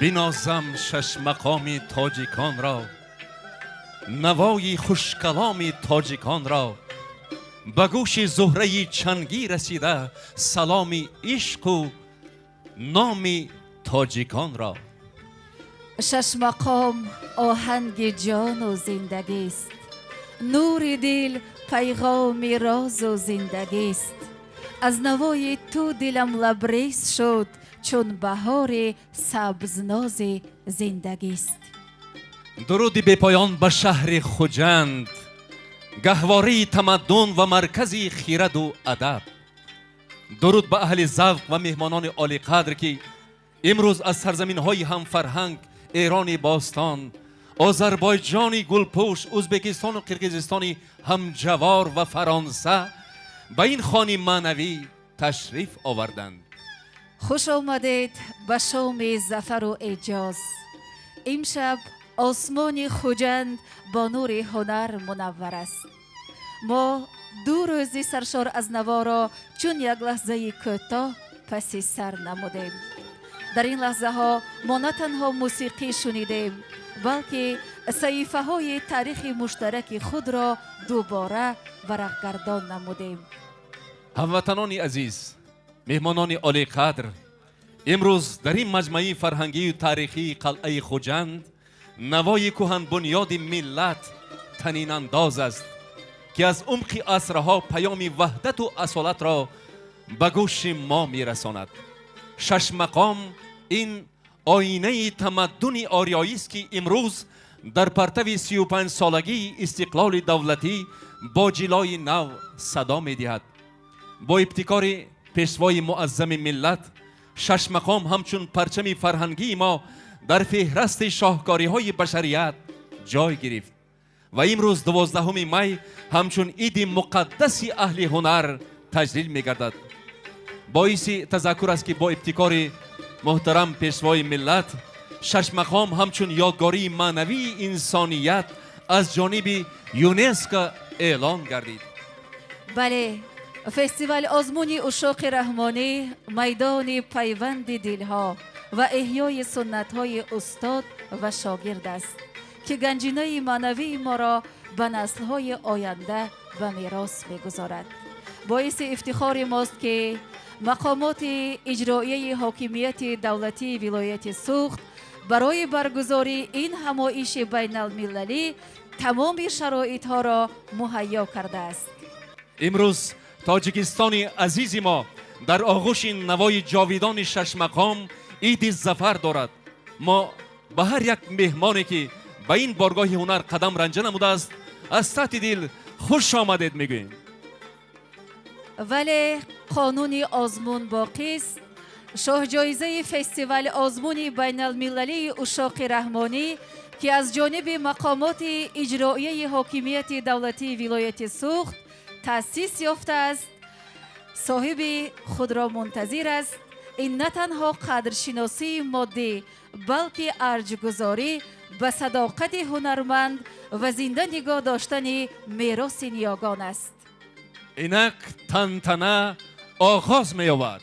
بنازم شش مقام تاجیکان را، نوای خوشکلام تاجیکان را. به گوش زهره چنگی رسیده سلام عشق و نام تاجیکان را. شش مقام آهنگ جان و زندگی است، نور دل پیغام راز و زندگی است. از نوای تو دلم لبریز شد، چون بهار سبزناز زندگی است. درود بی پایان به شهر خوجند، گهواره تمدن و مرکزی خیرد و ادب. درود به اهل ذوق و مهمانان عالی قدر که امروز از سرزمین های هم فرهنگ ایران باستان، آذربایجان گلپوش، ازبکستان و قرقیزستان هم جوار و فرانسه به این خانه معنوی تشریف آوردند. خوش آمدید به شام ظفر و اعجاز. امشب آسمان خوجند با نور هنر منور است. ما دو روزی سرشار از نوا را چون یک لحظه کوتاه پس سر نمودیم. در این لحظه ها ما نه تنها موسیقی شنیدیم، بلکه صحیفه های تاریخ مشترک خود را دوباره ورقگردان نمودیم. هموطنان عزیز، مهمانان عالی قدر، امروز در این مجمع فرهنگی و تاریخی قلعه خوجند نوای کهن بنیاد ملت طنین انداز است که از عمق عصرها پیام وحدت و اصالت را به گوش ما میرساند. شش مقام این آینه تمدن آریایی است که امروز در پرتو 35 سالگی استقلال دولتی با جلای نو صدا می‌دهد. با ابتکار پیشوای معظم ملت، شش مقام همچون پرچم فرهنگی ما در فهرست شاهکاری‌های بشریت جای گرفت و امروز 12 می همچون عید مقدس اهل هنر تجلیل می‌گردد. باعث تذکر است که با ابتکار محترم پیشوای ملت، شش مقام همچون یادگاری معنوی انسانیت از جانب یونسکو اعلان گردید. بله، فستیوال آزمون اشاق رحمانی میدان پیوند دلها و احیای سنت های استاد و شاگرد است که گنجینه معنوی ما را به نسل های آینده به میراث میگذارد. باعث افتخار ماست که مقامات اجرایی حاکمیت دولتی ولایت سوخت برای برگزاری این همایش بین المللی تمام شرایط ها را مهیا کرده است. امروز تاجیکستان عزیز ما در آغوش نوای جاویدان شش مقام عید ظفر دارد. ما به هر یک مهمانی که به این بارگاه هنر قدم رنجه نموده است از ته دل خوش آمدید میگوییم. ولی قانون آزمون باقی است. شاه جایزه فستیوال آزمون بین المللی اشاق رحمانی که از جانب مقامات اجرایی حاکمیت دولتی ولایت سوخت تأسیس یافته است، صاحب خود را منتظر است. این نه تنها قدرشناسی مادی بلکه ارجگذاری به صداقت هنرمند و زنده نگاه داشتن میراث نیاگان است. اینک تنتنه آغاز می آورد.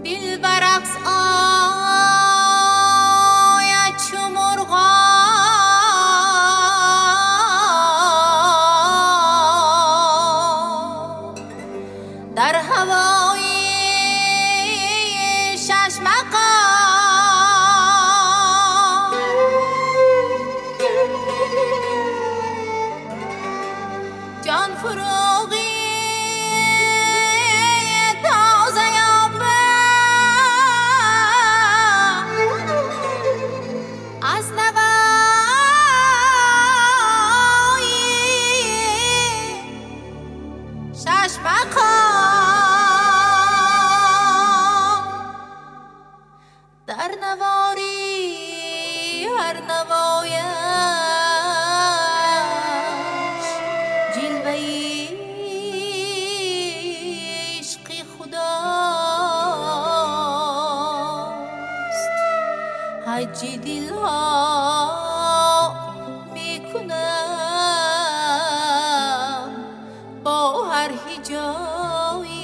دل برقص آید چو مرغان در هوای ششمقان جان فروغی تازه یابم از نوای ششمقان در نواری هر نوایش جلوه‌ای عشق خداست حج دلها میکنم با هر هجایی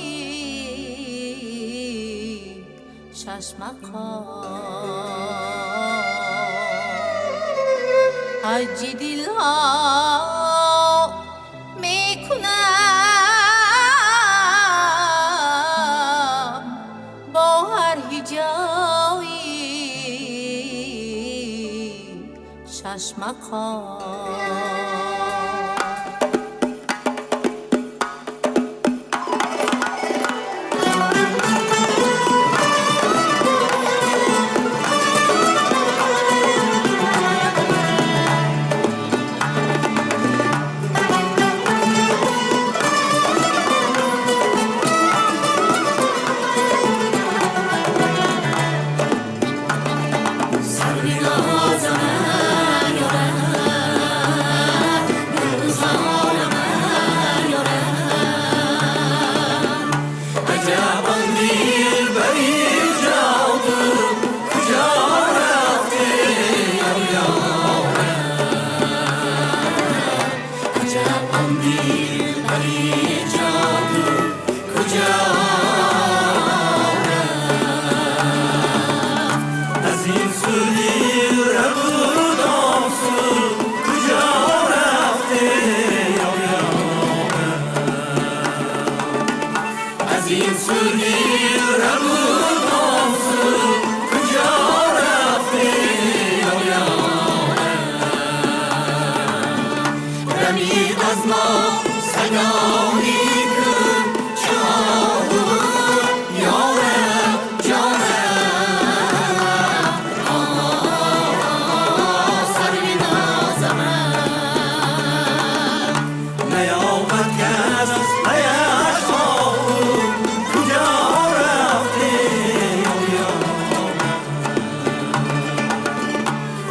ششمقان حج دلها میکنم با هر هجایی ششمقان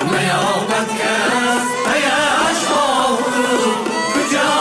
نیابد کس پیش آهو کجا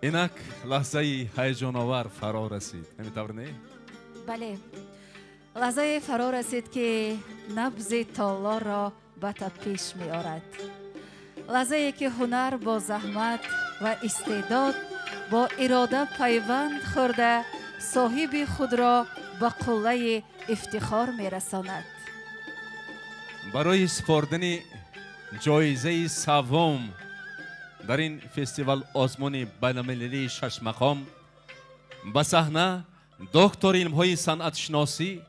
اینک لحظه هیجان آور فرا رسید. همینطور نه؟ بله، لحظه فرا رسید که نبض تالار را به پیش می آرد. لحظه که هنر با زحمت و استعداد با اراده پیوند خورده صاحب خود را به قله افتخار می رساند. برای سپردن جایزه سوم در این فستیوال آزمون بین‌المللی شش مقام به صحنه دکتر علم‌های صنعت شناسی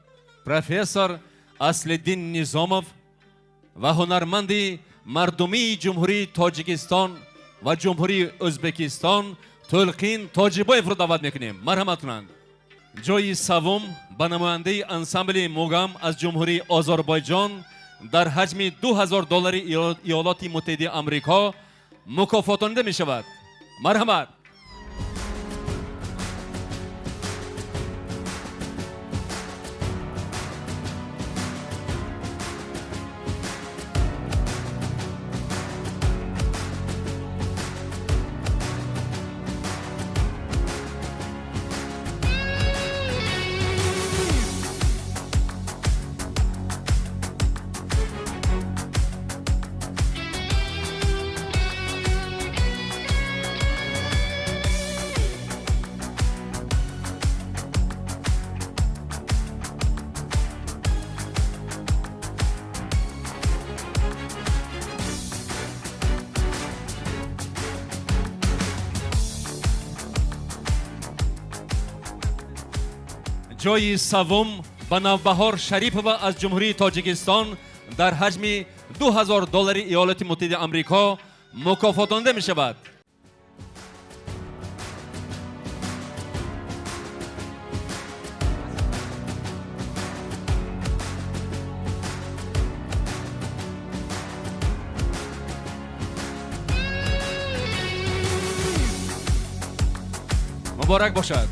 پروفسور اصل‌الدین نظامов و هنرمند مردمی جمهوری تاجیکستان و جمهوری ازبکستان تلقین تاجیباєв رو دعوت میکنیم. مرحمت کنند. جای سوم به نماینده انسامبل موگام از جمهوری آذربایجان در حجم $2000 ایالات متحده آمریکا مکافاتانیده می شود. مرحمت. جای سوم به نوبهار شریپова از جمهوری تاجیکستان در حجم $2000 ایالات متحده آمریکا مکافاتانیده می شود. مبارک باشد.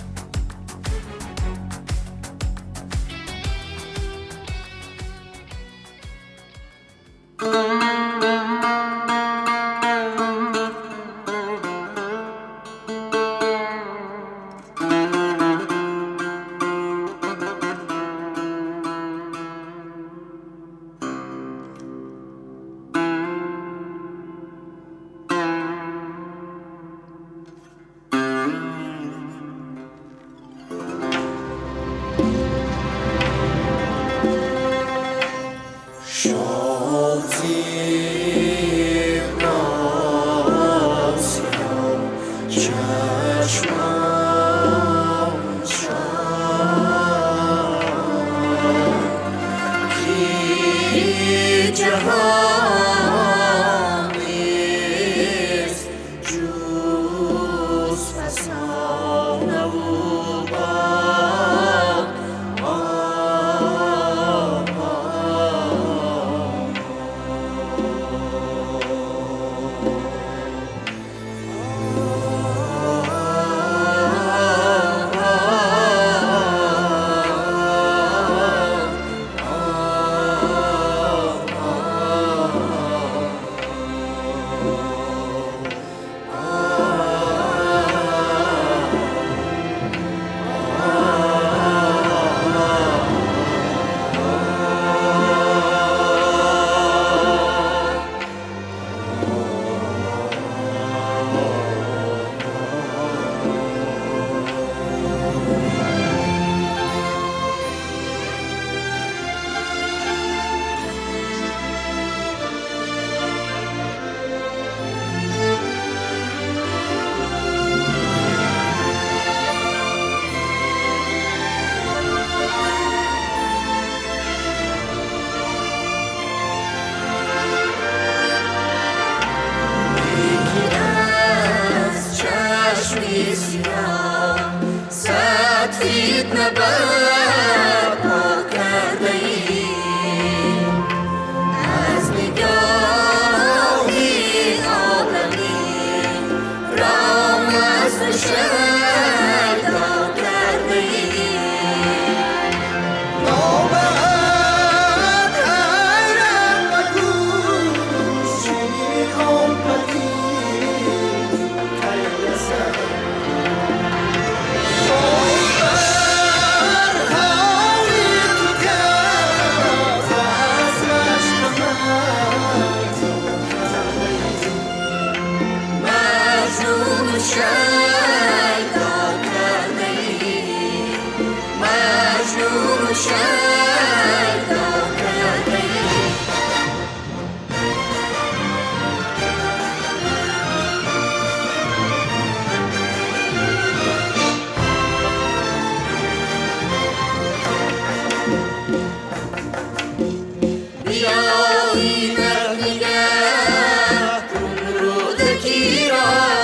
شیدا کرده ای مجنون شیدا کرده ای بیایی نگه کن رودکی را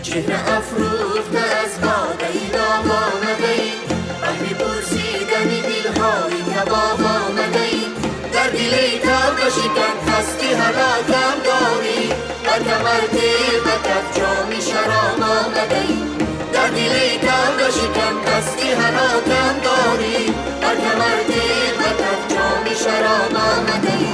چهره افروخته از باده ای نام آمده ای وحی پرسیدنی دلهایی کباب آمده ای در دل ای تاب شکن خستی هلاکم داری و کمر تیغ و کف جامی شراب آمده ای در دل ای تاب شکن خستی هلاکم داری و کمر تیغ و کف جامی شراب آمده ای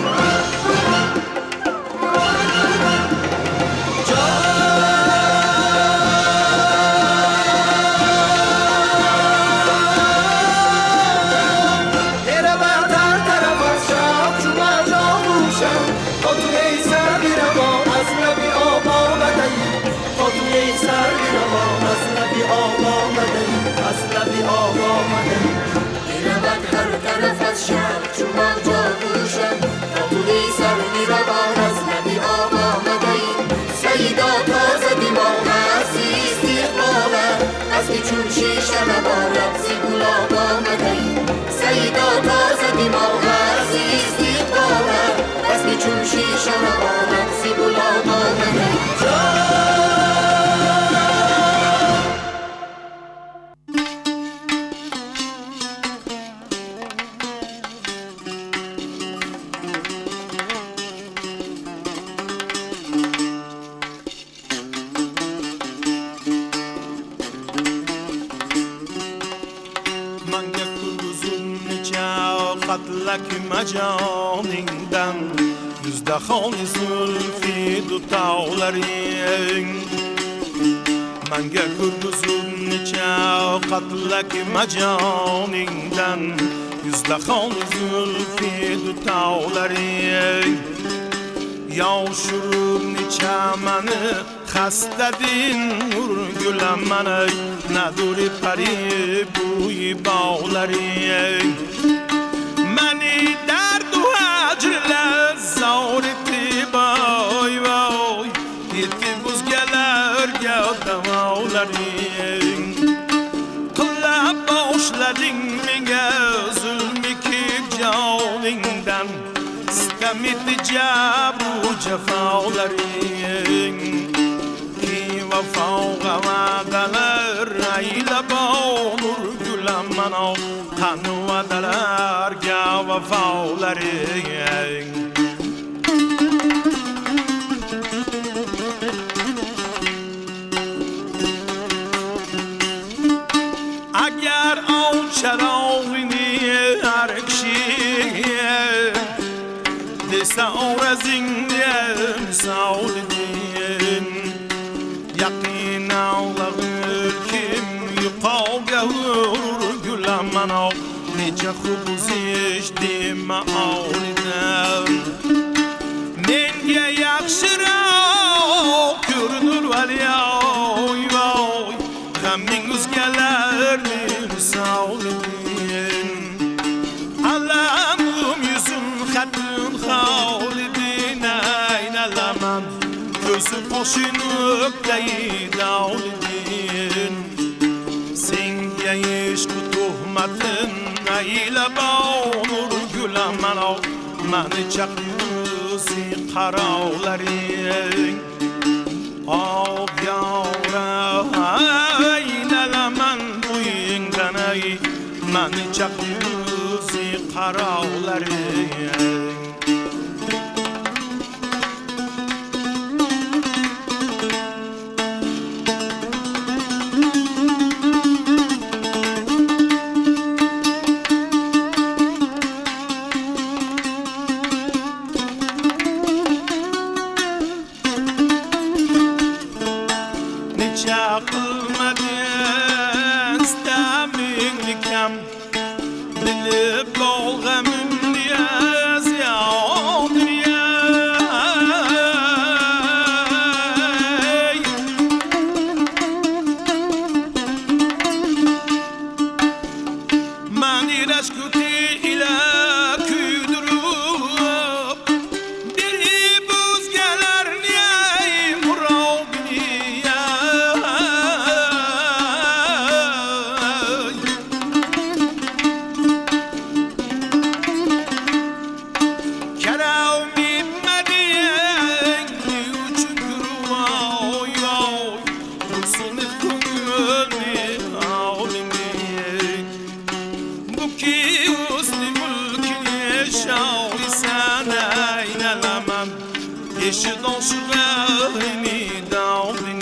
شب چون موجا گوشم تا توی سر میروان از نبی آب آمده ای سیدا تازه دیمان عزیز دیقبالم از که چون شیشه نبارم زی گلاب آمده ای سیدا تازه دیمان عزیز دیقبالم از که چون شیشه نبارم زی گلاب آمده ای قتلك مجانingdan yüzde xoni zulfi dutavlaring manga kurguzum necha qatlak majoningdan yüzde xoni zulfi dutavlaring yovshurum necha mani xastadin nurgulam mani naduri pari buyi bog'laring mani dardu hajrlar zoriti boy boy yetib o'zgalarga da'volaring qilib boshlading menga zulmi kib joningdan sitam etdi jabru jafolaring ki vafo va'dalar aylab nurgulam mano qanu va'dalarga vafolaring agar on charog'ini har kishi desa orazingga saudin yaqin ağlar kim yuqoga urgulam mano necha xubuz eshdim ma'olidan menga yaxshiroq ko'rinur vali oy voy g'aming o'zgalarni saulidin alamum yuzun xatun xolidin aynalaman ko'zi qo'shin o'qdaydi olidin senga ishq tuhmatin aylab nurgulam mano mani chaqirsi qarovlaring oh yora Məni çəkdinizi qaraqları Çakılmadın isteminlikəm Bilib bolğamın diyaz ya dünyay Məni rəşkuti ilə küydürüb Biri buz gələr niyay murav Eşi donşuğayni dağını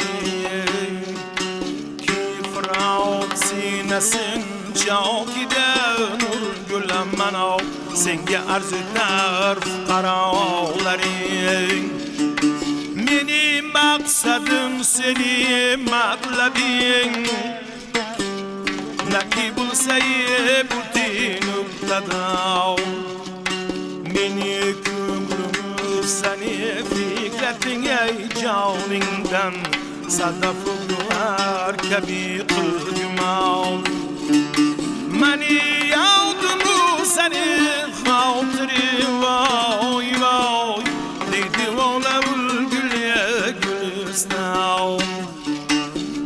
Ki Frau sinesin çok gider nur gülemmen av Senge arz eder fuqaraların Benim maksadım seni matlabin Naki bulsayı buti noktada Beni seni fikretin ey canından Sadafılar kebi kılgımal Mani yavdumu seni hatırı vay vay Dedi ola gülye gülistan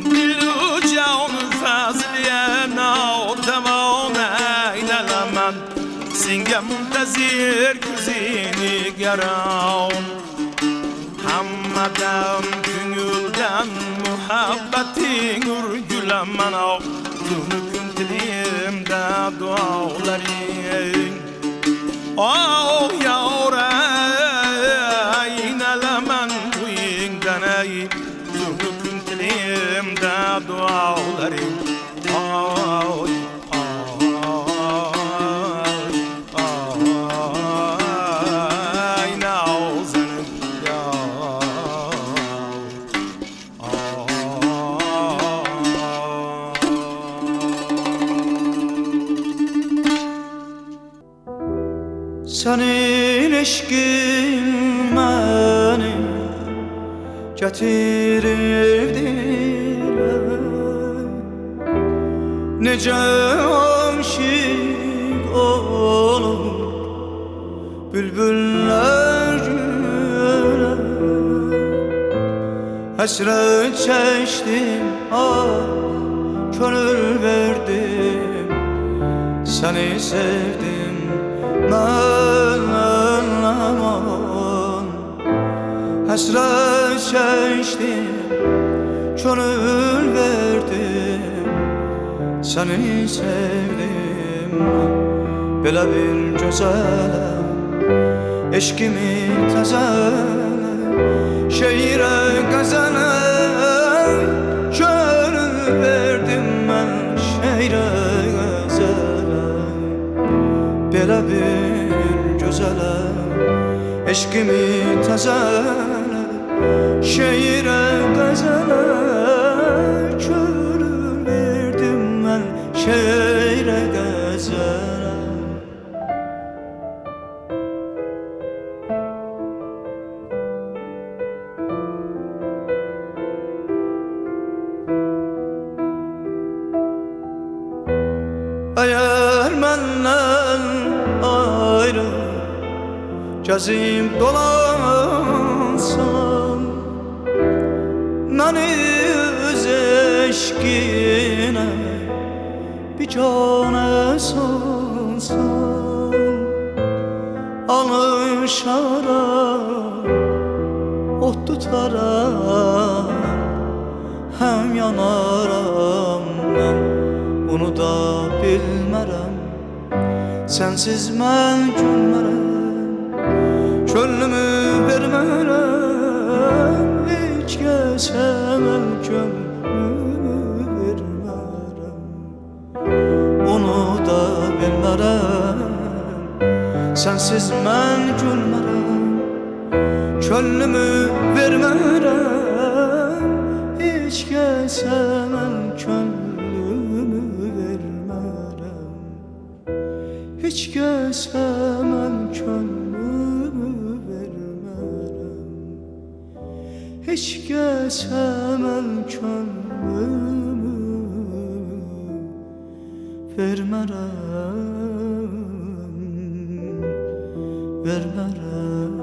Dilu canı fazliye nav tamam eylelemem Senge muntazir kuzini garav Hammadan küngülden muhabbetin urgülemmen av Dünü güntilimde duaların Oh yavray nelemen duyingden ey Dünü güntilimde duaların Oh Senin eşkin beni getirdiler Nece aşık olur bülbüller güler Hasret çektim gönül verdim Seni sevdim aman Hasret çektim gönül verdim Seni sevdim Belə bir gözələ Eşkimi təzələ Şeirə qəzələ Gönül verdim mən şeirə qəzələ Belə bir gözələ Eşkimi təzələ Şeirə qəzələ Gönül verdim mən şeirə qəzələ Eğer menden ayrı gezip dolansan Nani öz eşkine bir cane sansan Alışaram, ot tutaram Hem yanaram ben bunu da bilmərəm Sensiz mən gülmərəm, könlümü vermərəm, heç kəsə mən könlümü vermərəm. Onu da bilmərəm, sensiz mən gülmərəm, könlümü vermərəm, heç kəsə mən könlümü vermərəm. Heç kəsə mən könlümü vermərəm, heç kəsə mən könlümü vermərəm, vermərəm.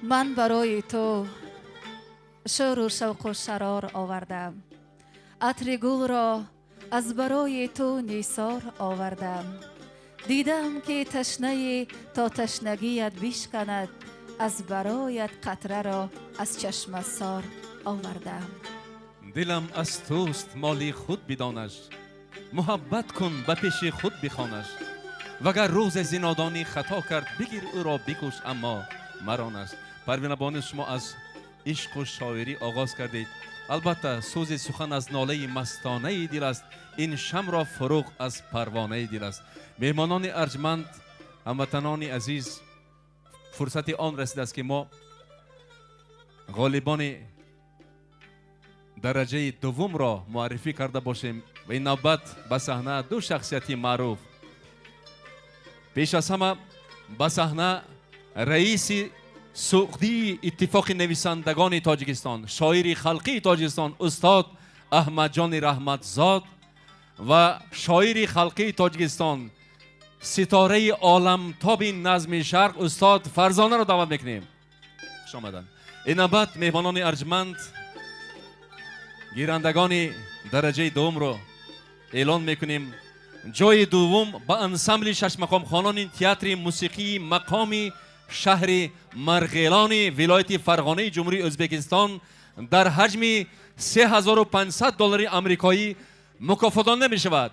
من برای تو شور و شوق و شرار آوردم، عطر گل را از برای تو نیثار آوردم. دیدم که تشنه تا تشنگیت بشکند، از برایت قطره را از چشم سار آوردم. دلم از توست مالی خود بدانش، محبت کن به پیش خود بخوانش. وگر روز زنادانی خطا کرد بگیر او را بکش اما مرانش. پروین بانو شما از عشق و شاعری آغاز کردید. البته سوز سخن از ناله مستانه دل است، این شم را فروغ از پروانه دل است. مهمانان ارجمند، هموطنان عزیز، فرصت آن رسیده است که ما غالبان درجه دوم را معرفی کرده باشیم و این نوبت به صحنه دو شخصیتی معروف. پیش از همه به صحنه رئیس سعودی اتفاق نویسندگان تاجیکستان، شاعر خلقی تاجیکستان استاد احمد جان رحمتزاد و شاعر خلقی تاجیکستان ستاره عالمتاب نظم شرق استاد فرزانه را دعوت میکنیم. خوش آمدن. این نوبت مهمانان ارجمند گیرندگان درجه دوم رو اعلان میکنیم. جای دوم با انسمبل شش مقام خوانان تئاتر موسیقی مقامی شهر مرغیلان ولایت فرغانه جمهوری ازبکستان در حجم $3500 آمریکایی مکافات داده می شود.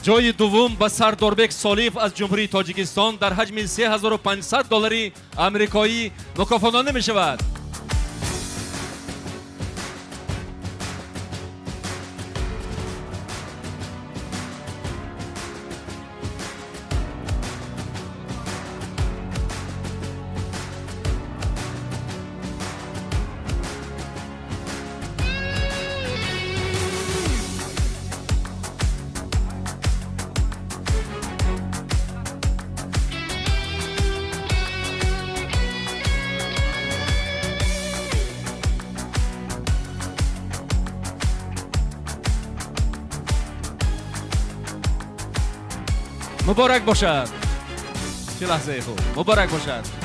جای دوم به سرداربک سالیف از جمهوری تاجیکستان در حجم $3500 آمریکایی مکافات داده می شود. مبارک باشد. چه لحظه خوب. مبارک باشد.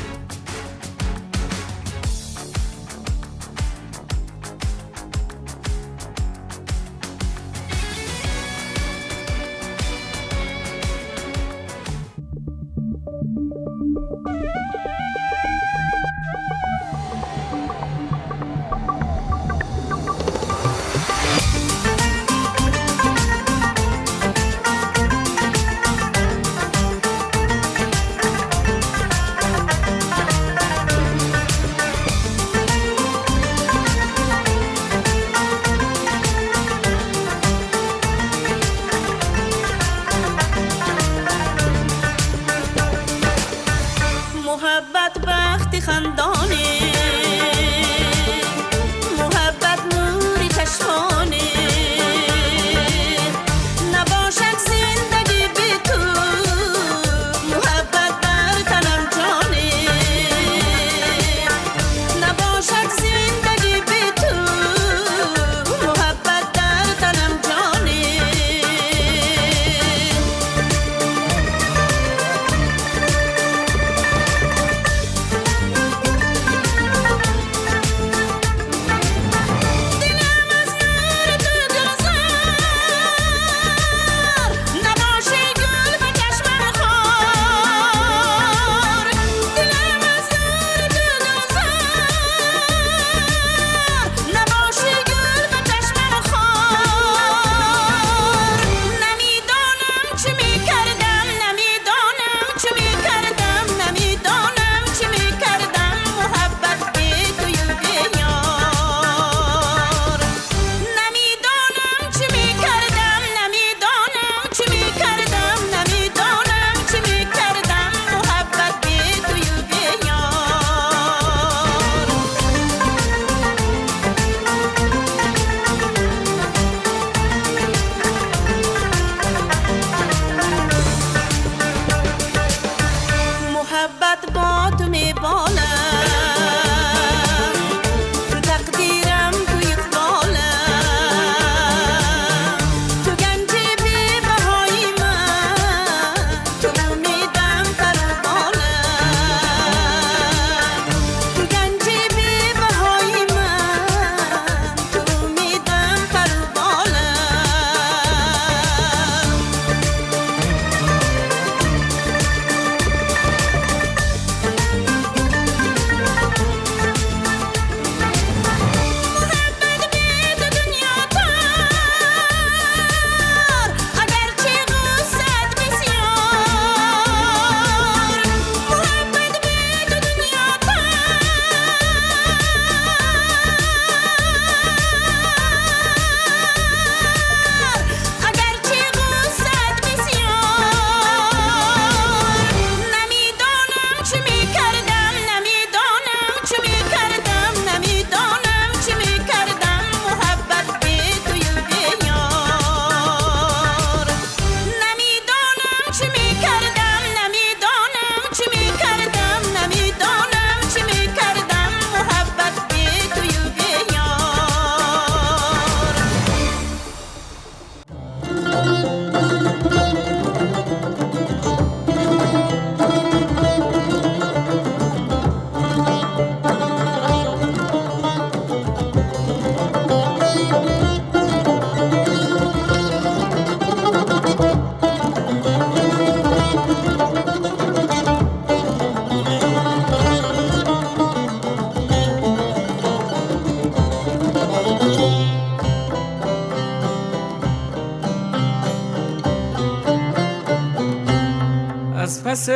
پس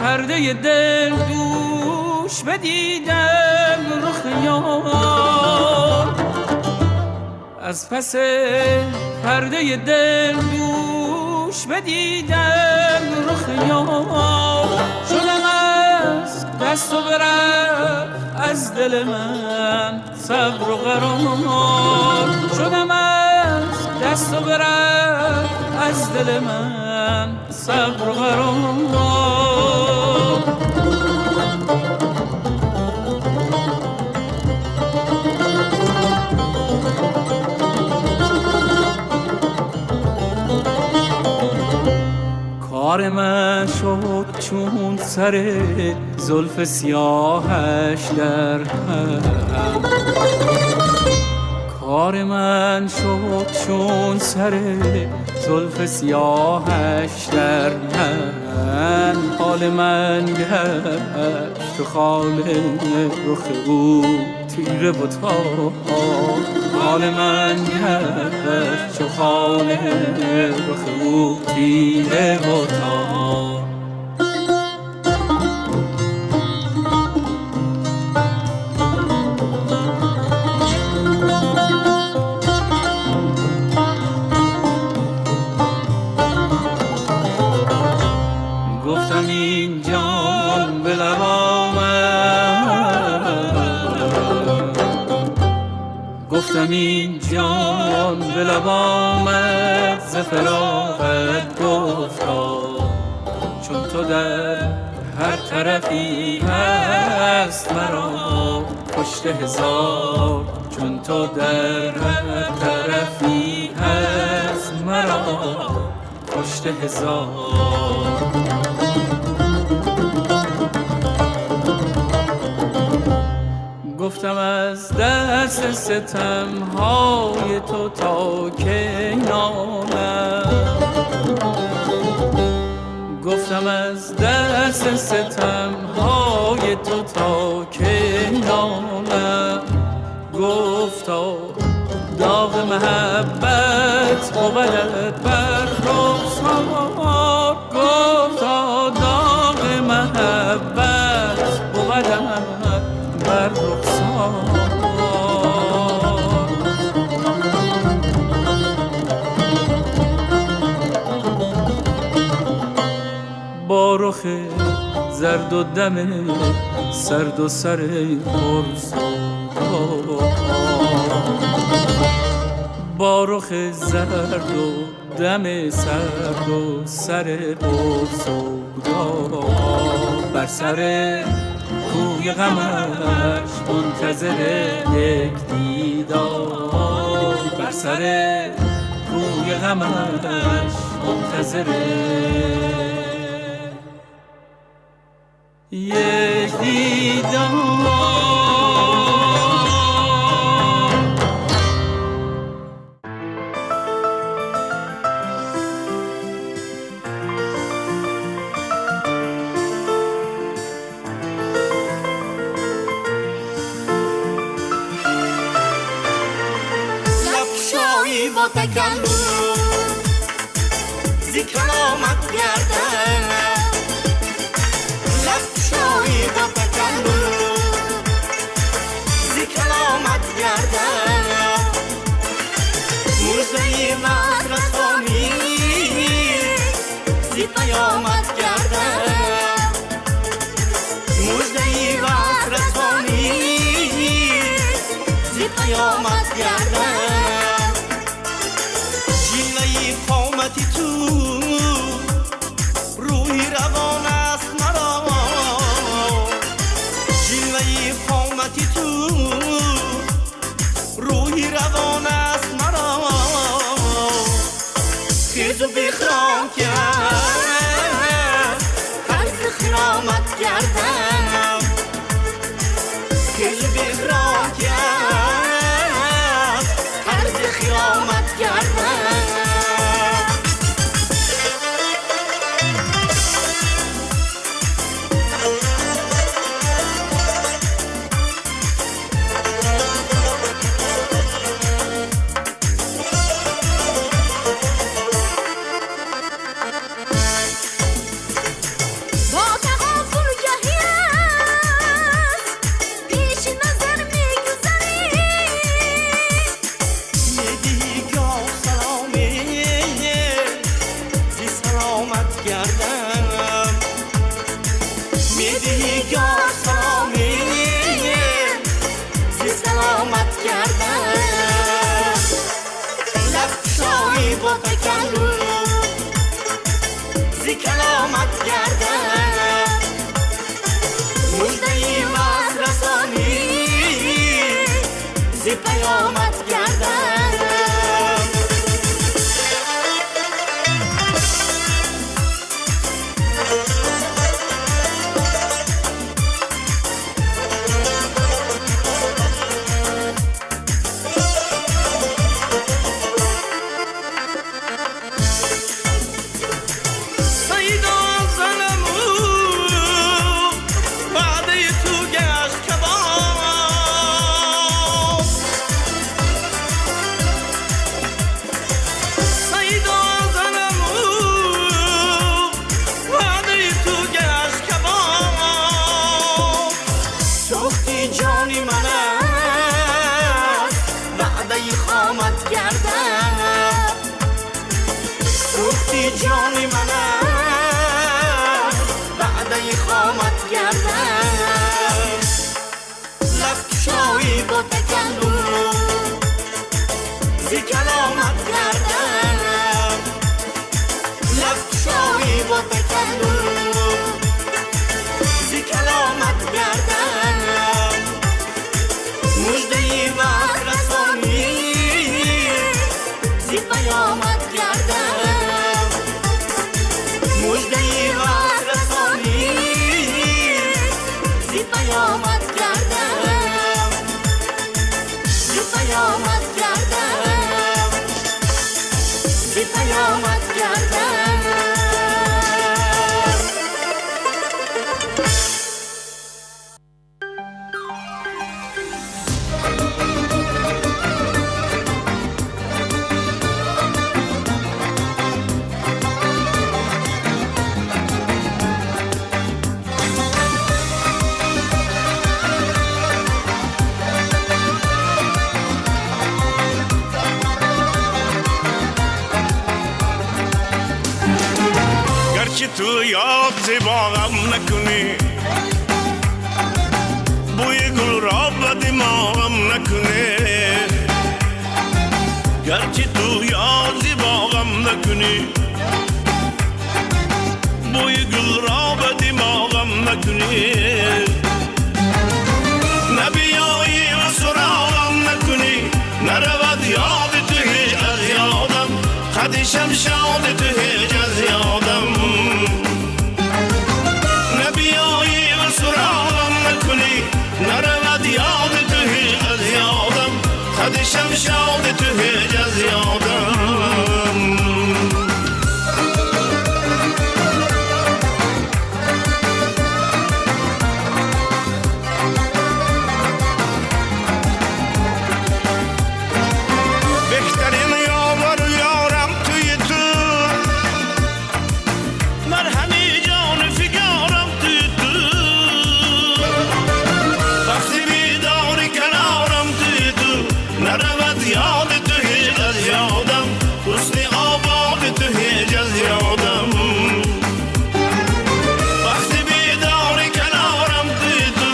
پرده دل دوش بدیدم رخ یار، از پس پرده دل دوش بدیدم رخ یار، شدم از دست و برفت از دل من صبر و قرار، شدم از دست و برفت از دل من صبر و قرار. کار من شد چون سر زلف سیاهش در هم، کار من شد چون سر زلف سیاهش در هم، حال من گشت و خال رخ او تیره و تار، حال من گشت و خال رخ او تیره و تار. گفتم این جان به لب آمد، گفتم این جان به لب آمد ز فراقت گفتا، چون تو در هر طرفی هست مرا پشت هزار، چون تو در هر طرفی هست مرا پشت هزار. گفتم از دست ستمهای تو تا کی نالم، گفتم از دست ستمهای تو تا کی نالم، گفتا داغ محبت مبدد بر رخسار، گفتا داغ محبت مبدد بر رخسار. با رخ زرد و دم سرد و سر پرسودا، با رخ زرد و دم سرد و سر پرسودا، بر سر کوی غمش منتظر یک دیدار، بر سر کوی غمش منتظر یک دیدار. با تکلم ذکر آمد گردن، لب شایی با تکلم ذکر آمد گردن، موزهی مدرسانی زی قیامت گردن، موزهی مدرسانی زی قیامت گردن، قامتی تو روحی روان است مرا، جلوه قامتی تو روحی روان است مرا، خیز و بخرام کرد هر خرامت کردم، خیز و بخرام کرد هر خرامت کردم، پیامت گردم سوختی جانی منم وعده خامت گردم لفشایی با تکلم زی کلامت گردم لفشایی با تکلم زی کلامت گردم مجدهی وقت رسانی زی پیامت گردم مجدهی وقت رسانی زی پیامت گردم زی پیامت گردم زی پیامت گردم گرچه تو یاد زباغم نکنی بوی گل را به دماغم نکنی گرچه تو یاد زباغم نکنی بوی گل را به دماغم نکنی نبیایی و سراغم نکنی نرود یاد تو هیچ از یادم خدیشم شاد تو هیچ از یادم نبیایی و سراغم نکنی نرود یاد تو هیچ از یادم خدیشم شاد تو هیچ از یادم بهترین یاور و یارم توی تو مرهمی جان فکارم توی تو وقتی بیداری کنارم توی تو نرود یاد تو هیچ از یادم حسن آباد تو هیچ از یادم وقتی بیداری کنارم توی تو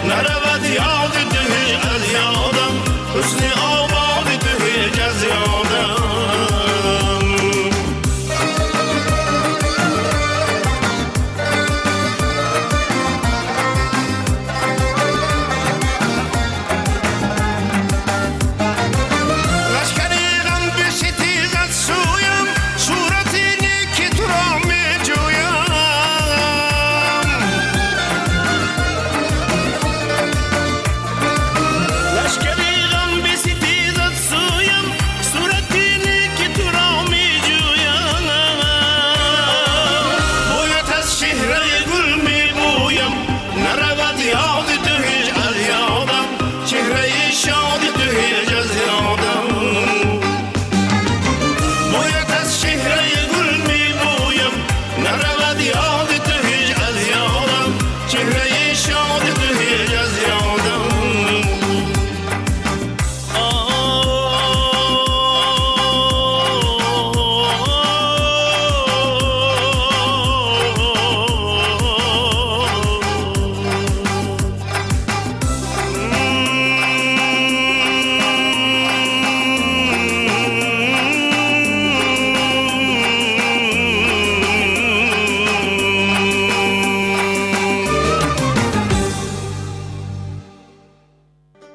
نرود یاد تو هیچ از یادم حسن آباد تو هیچ از یادم لشکری غم به ستیزت سویم صورتی نیکی تو را می جویم لشکری غم به ستیزت سویم صورتی نیکی تو را می جویم بویت از شهره گل می بویم نرود یاد تو هیچ از یادم چهره شاد تو هیچ از یادم بویت از شهره گل می بویم نرود یاد تو هیچ از یادم چهره شاد تو هیچ از یادم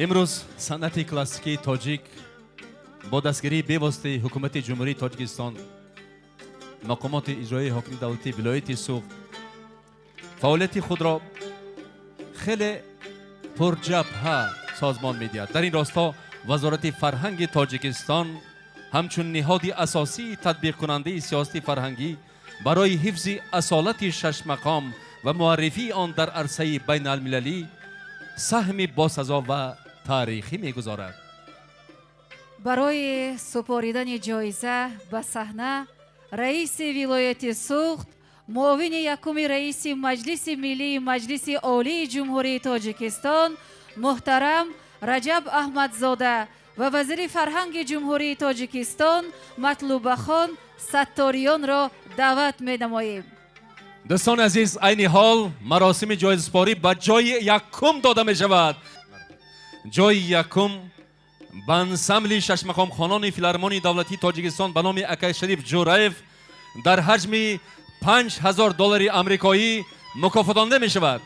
امروز صنعت کلاسیکی تاجیک با دستگیری بیواسطه حکومت جمهوری تاجیکستان مقامات اجرایی حاکم دولتی ولایت سوخت فعالیت خود را خیلی پرجبهه سازمان می‌دهد. در این راستا وزارت فرهنگ تاجیکستان همچون نهاد اساسی تطبیق کننده سیاست فرهنگی برای حفظ اصالت شش مقام و معرفی آن در عرصه بین المللی سهم باسزا و تاریخی می‌گذارد. برای سپاریدن جایزه به صحنه رئیس ولایت سوخت معاون یکم رئیس مجلس ملی مجلس عالی جمهوری تاجیکستان محترم رجب احمدزاده و وزیر فرهنگ جمهوری تاجیکستان مطلوب خان ستاریان را دعوت می نماییم. دوستان عزیز، عین حال مراسم جایزه‌سپاری به جای یکم داده می شود. جای یکم به انسمبل شش مقام خوانان فیلارمونی دولتی تاجیکستان به نام اکای شریف جورایف در حجم $5000 آمریکایی مکافاتانده می شود.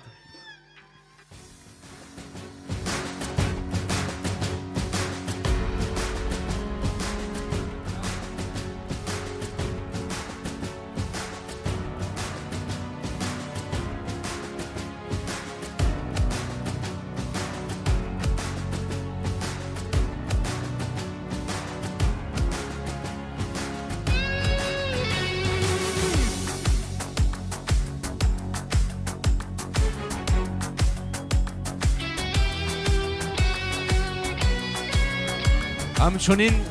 همچنین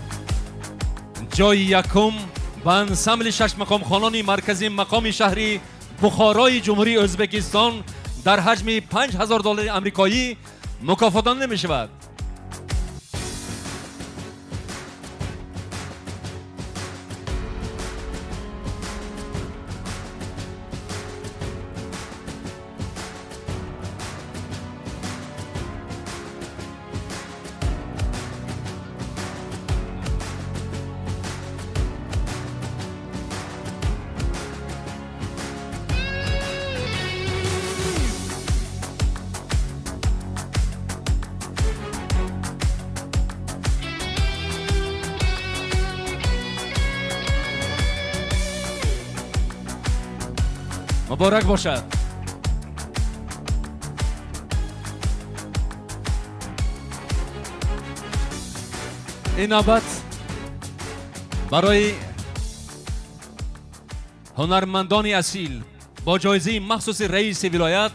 جای یکم به انسمبل شش مقام خوانان مرکزی مقام شهری بخارای جمهوری ازبکستان در حجم $5000 آمریکایی مکافاتانده می شود. مبارک باشد. این نوبت برای هنرمندان اصیل با جایزه مخصوص رئیس ولایت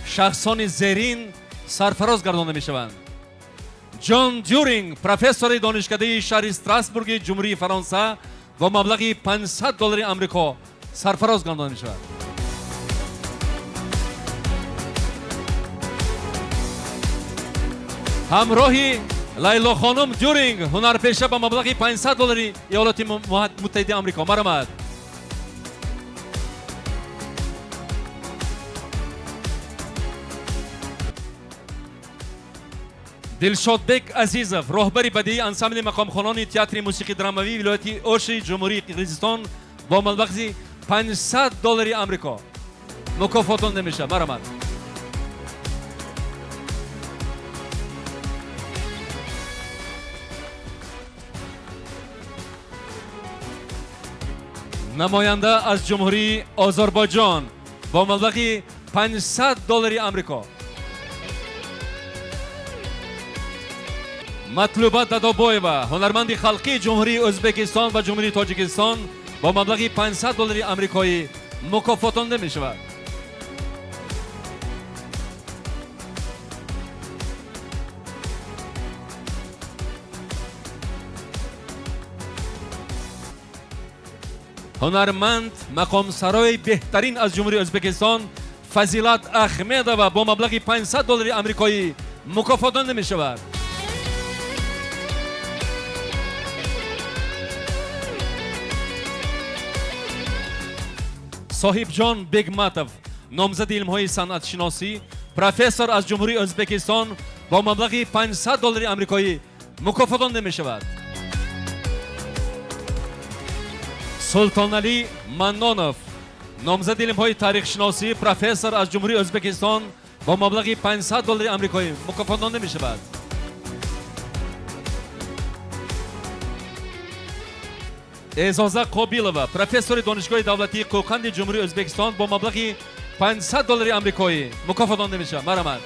شخصان زیرین سرفراز گردانده می شوند. جان دیورینگ، پروفسور دانشکده شهر استراسبورگ جمهوری فرانسه با مبلغ $500 آمریکا سرفراز گردانده می شود. همراهی لیلا خانم دیورینگ، هنرپیشه با مبلغ $500 ایالات متحده آمریکا. مرحمت. دلشاد بک عزیزов، راهبر بدیعی انسمبل مقام خوانان تئاتر موسیقی درامایی ولایت اوش جمهوری قرقیزستان با مبلغ $500 آمریکا مکافاتانده میشه. مرحمت. نماینده از جمهوری آذربایجان با مبلغ $500 آمریکا. مطلوبه دادابویوا، هنرمند خلقی جمهوری ازبکستان و جمهوری تاجیکستان با مبلغ $500 آمریکایی مکافاتانده می شود. هنرمند مقام سرای بهترین از جمهوری ازبکستان فضیلت احمدova با مبلغ $500 آمریکایی مکافاتانده می شود. صاحب جان بگماتov، نامزد علم‌های صنعت شناسی، پروفسور از جمهوری ازبکستان با مبلغ $500 آمریکایی مکافاتانده می شود. سلطان علی منانوف، نامزد علم‌های تاریخ شناسی، پروفسور از جمهوری ازبکستان با مبلغ $500 آمریکایی مکافاتانده می شود. اعزازه قابیلova، پروفسور دانشگاه دولتی کوکند جمهوری ازبکستان با مبلغ $500 آمریکایی مکافاتانده می شود. مرحمت.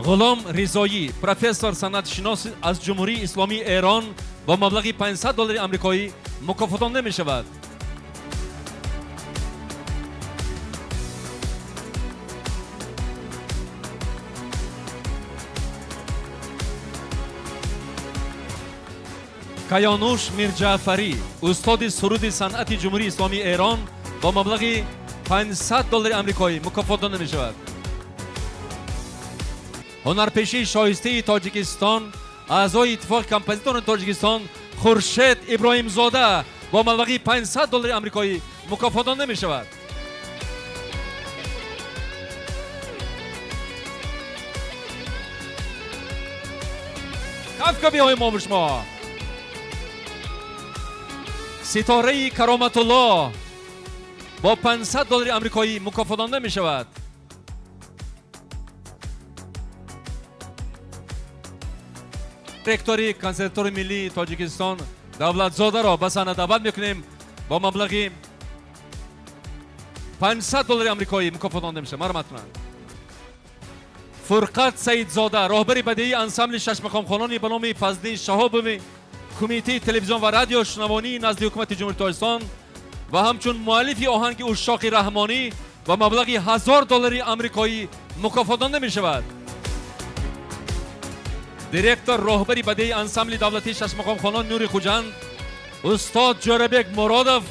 غلام رضایی، پروفسور صنعت شناس از جمهوری اسلامی ایران با مبلغ $500 آمریکایی مکافاتانده می شود. کیانوش میرجعفری، استاد سرود صنعت جمهوری اسلامی ایران با مبلغ $500 آمریکایی مکافاتانده می شود. هنرپیشه شایسته تاجیکستان، اعضای اتفاق کمپوزیتور تاجیکستان خورشید ابراهیم زاده با مبلغ $500 آمریکایی مکافات داده می شود. کفکبی های ما به شما. ستاره کرامت الله با $500 آمریکایی مکافات داده می شود. رکتوری کنسرتوری ملی تاجیکستان دولت زاده را به صحنه دعوت میکنیم با مبلغ $500 آمریکایی مکافات داده میشه. مرحمت کنند. فرقت سید زاده راهبر بدیعی انسامبل شش مقام خوانان به نام فضلی شهابوی کمیته تلویزیون و رادیو شنوانی نزد حکومت جمهوری تاجیکستان و همچون مؤلف آهنگ اشاق رحمانی و مبلغ $1000 آمریکایی مکافات داده می شود. دیرکتور راهبری بدیعی انسامبل دولتی شش مقام خوانان نور خوجند استاد جوربک مرادov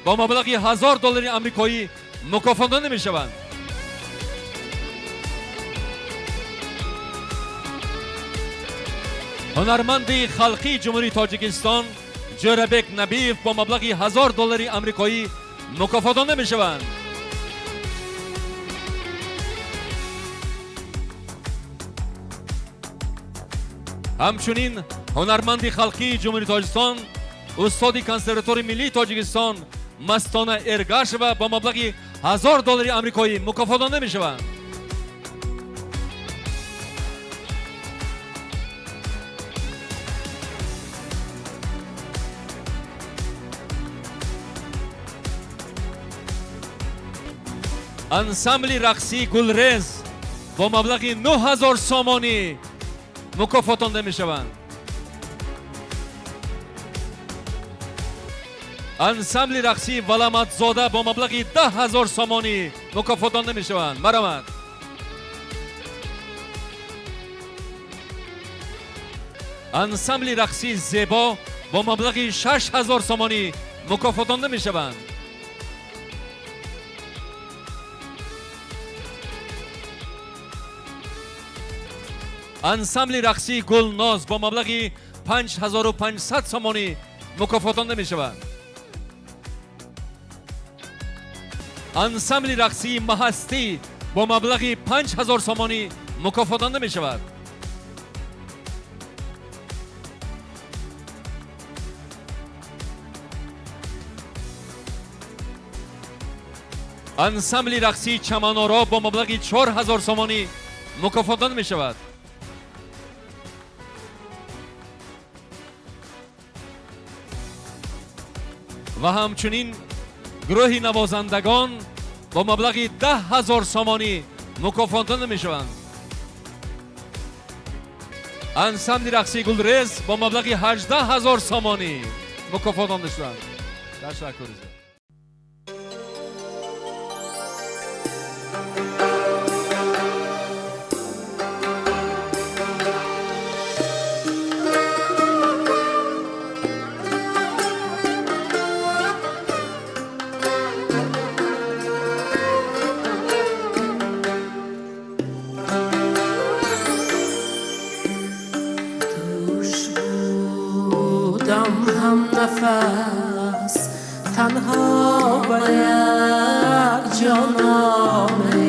با مبلغ $1000 آمریکایی مکافات داده می شوند. هنرمند خلقی جمهوری تاجیکستان جوربک نبیف با مبلغ $1000 آمریکایی مکافات داده می شوند. همچنین هنرمند خلقی جمهوری تاجیکستان استاد کنسرواتوار ملی تاجیکستان مستانه ارگاشوا با مبلغ $1000 آمریکایی مکافات داده می شوند. انسامبل رقصی گلرز با مبلغ 9000 سامانی مکافات داده می شوند. انسامبل رقصی ولامت زاده با مبلغ 10,000 سامانی مکافات داده می شوند. مرحمت. انسامبل رقصی زیبا با مبلغ 6,000 سامانی مکافات داده می شوند. انسامبل رقصی گلناز با مبلغ 5500 سامانی مکافات داده می شود. انسامبل رقصی مهستی با مبلغ 5000 سامانی مکافات داده می شود. انسامبل رقصی چمنارا با مبلغ 4000 سامانی مکافات داده می شود. و همچنین گروه نوازندگان با مبلغ 10,000 سامانی مکافات داده می شوند. انسامبل رقصی گلرز با مبلغ 18,000 سامانی مکافات داده شدند. تشکر. هم نفس تنها با یک جانانه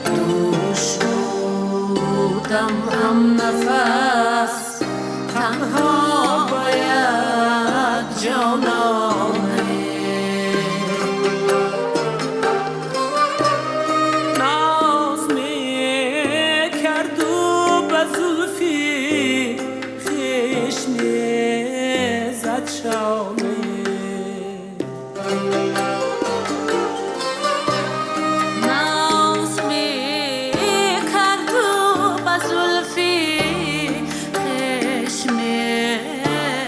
دوش بودم هم نفس تنها با یک جانانه ناز می کرد و به زلفی خشم زد شانه ناز می کرد و به زلفی خشم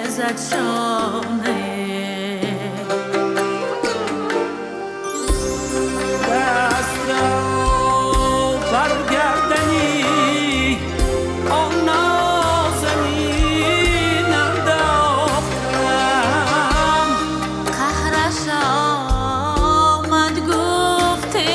زد شانه دست را برگردنی آن نازنین انداختم قهرش آمد گفته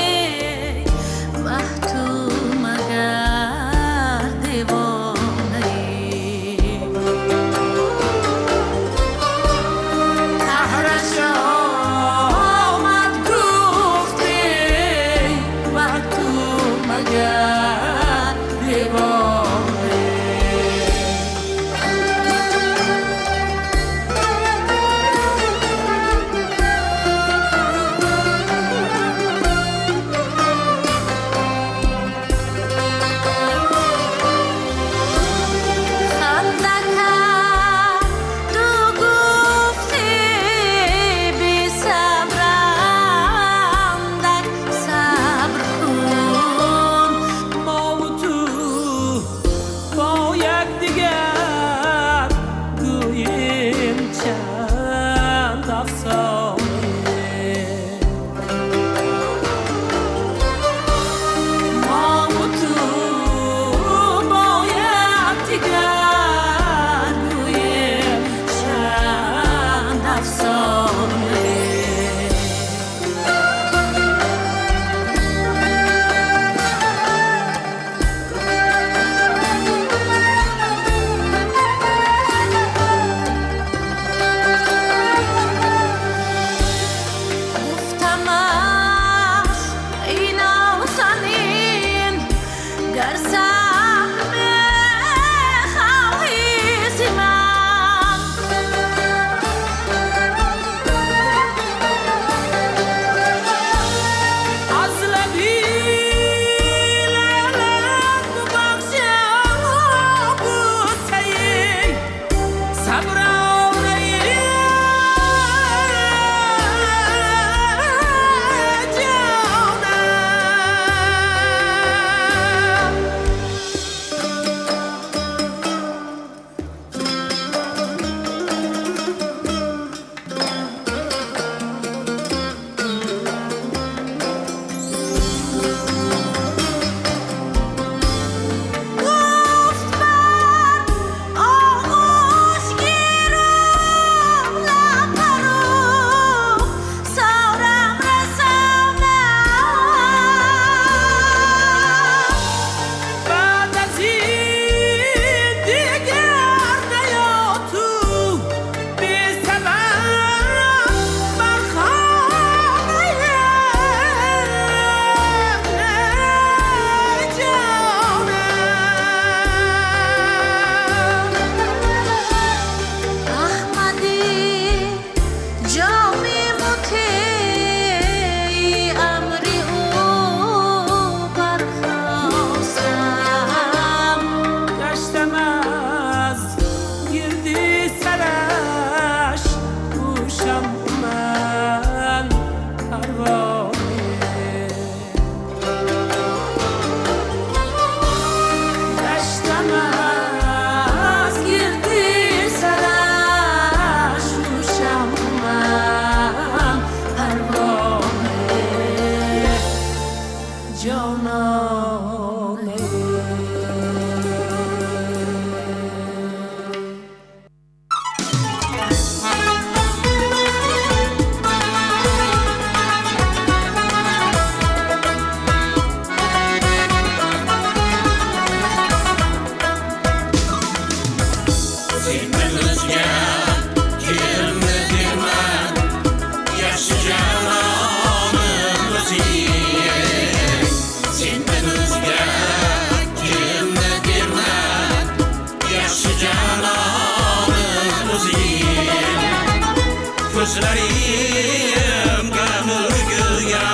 Gözlerim gamı güya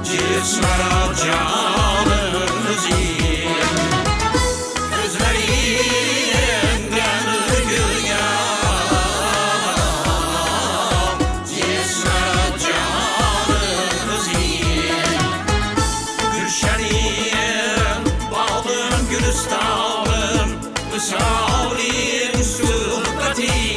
Cismara canım müziğim Gözlerim gamı güya Cismara canım müziğim Gülşenim, bağlım, gülistanım Misalim, suhbeti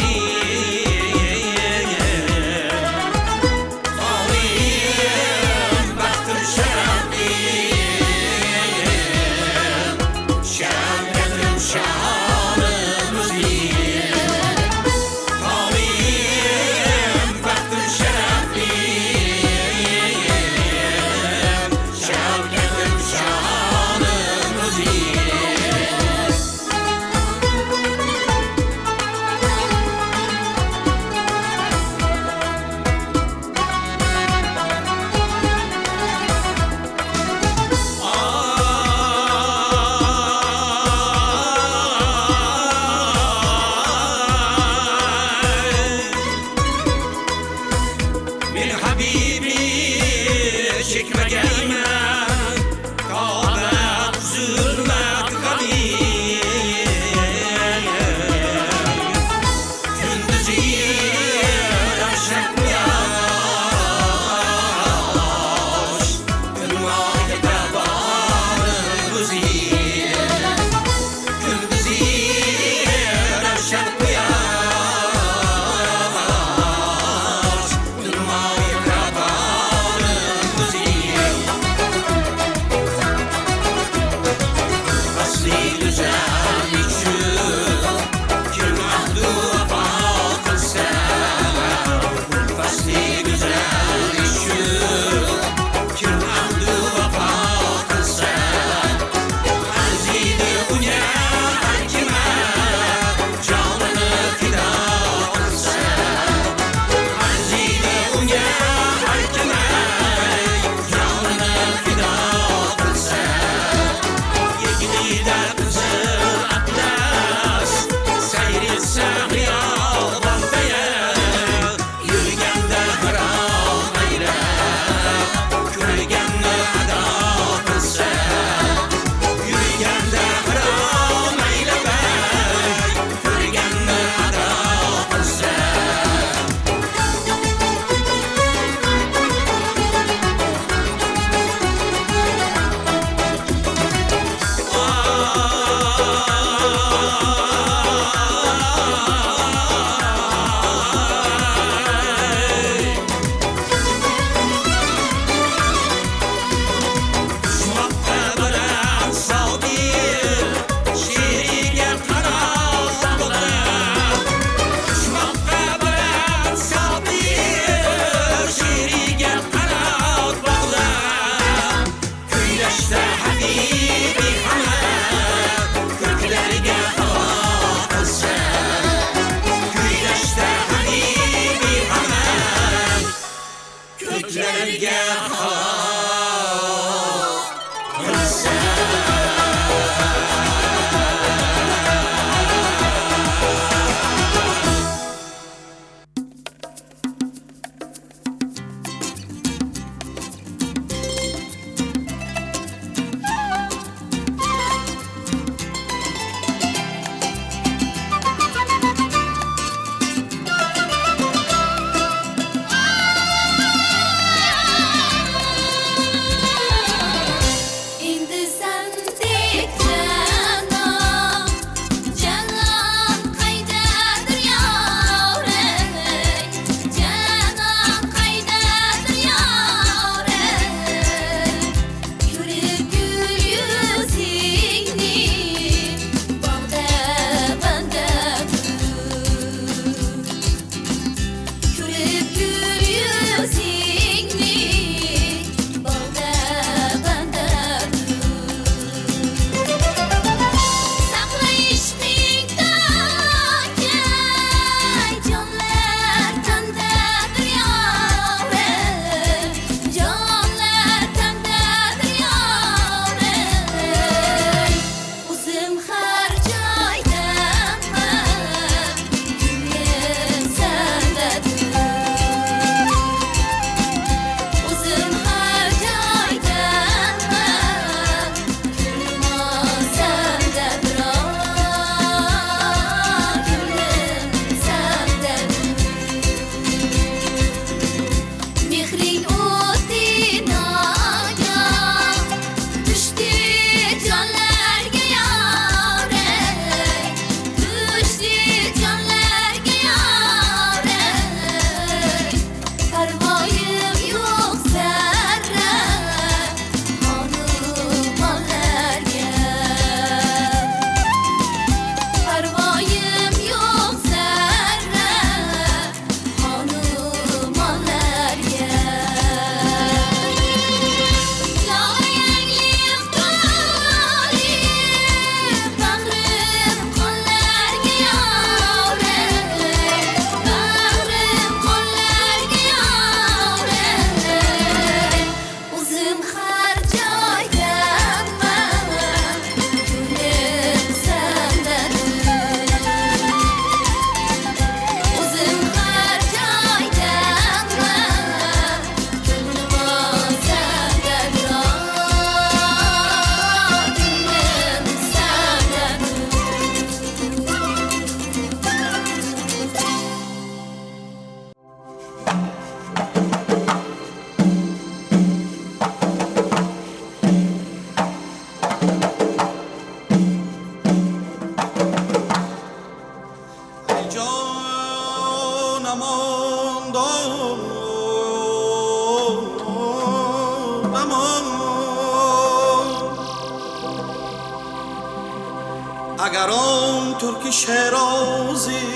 اگر آن ترک شیرازی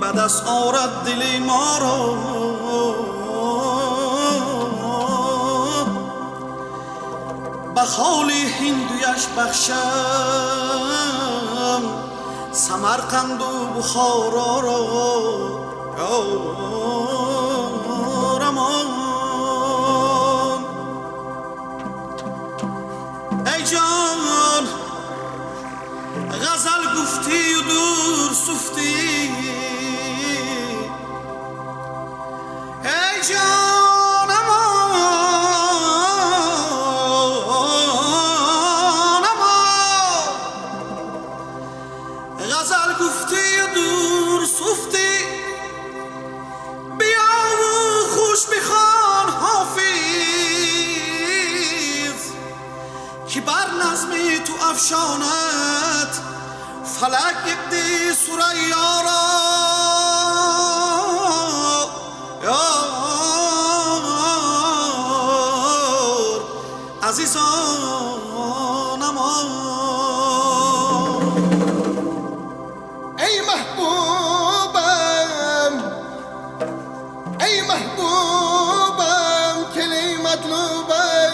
به دست آرد دل ما را به خال هندویش بخشم سمرقند و بخارا را یارمان ای جان غزل گفتی و دور سفتی ای جان غزل گفتی و دور سفتی بیا و خوش بخوان حافظ که بر نظم تو افشاند فلک ابدی سریا را یار عزیزانم ای محبوبم ای محبوبم کلی مطلوبم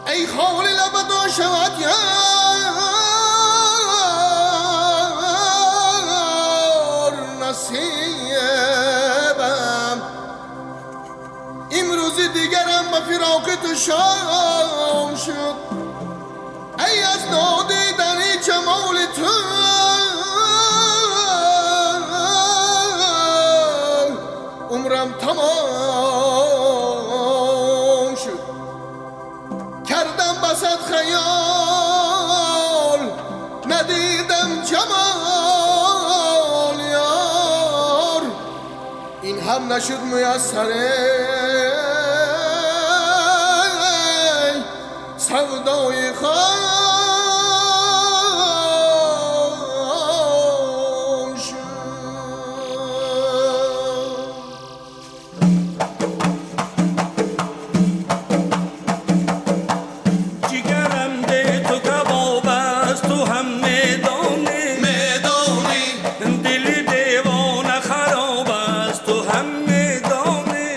ای خال لبدا شود یار نصیبم امروز دیگرم به فراق تو شام شد ای از نادیدن جمال تو عمرم تمام شد کردم بسط خیال ندیدم جمال یار این هم نشد میسره سودای خام شد جگرم ده تو کباب است تو هم میدانی دل دیوانه خراب است تو هم میدانی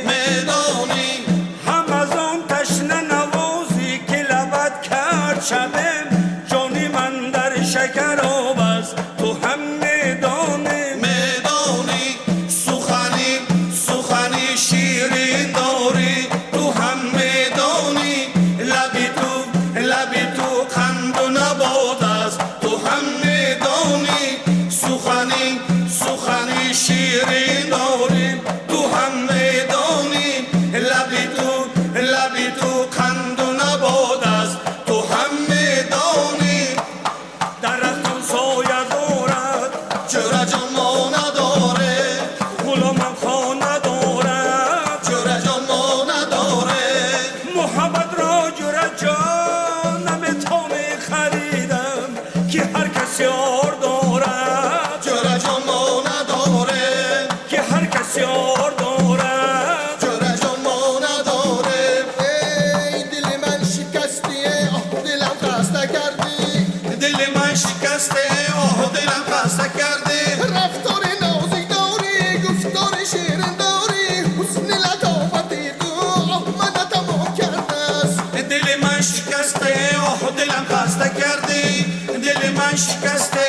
هم از آن تشنه نوازی که لبت کرد شبم جانی من در شکراب است تو هم میدانی سخنی شیرین داری تو هم میدانی لبی تو خند و نبات است تو هم میدانی سخنی شیرین داری تو هم میدانی لبی تو خند و نبات است تو هم میدانی درختان سایه دارد چرا جما نداره غلامم خانه دارد چرا جما نداره محبت را جرأت جان نمیتونه خریدم که هر کس یار دارد چرا جما نداره که هر کس یار دارد چرا جما نداره ای دل من شکسته دلم خسته کردی دل من شکسته دلم خسته کردی رفتار نازک داری گفتار شیرین داری حسن لطافتی تو من تمام کرده است دل من شکسته دلم خسته کردی دل من شکسته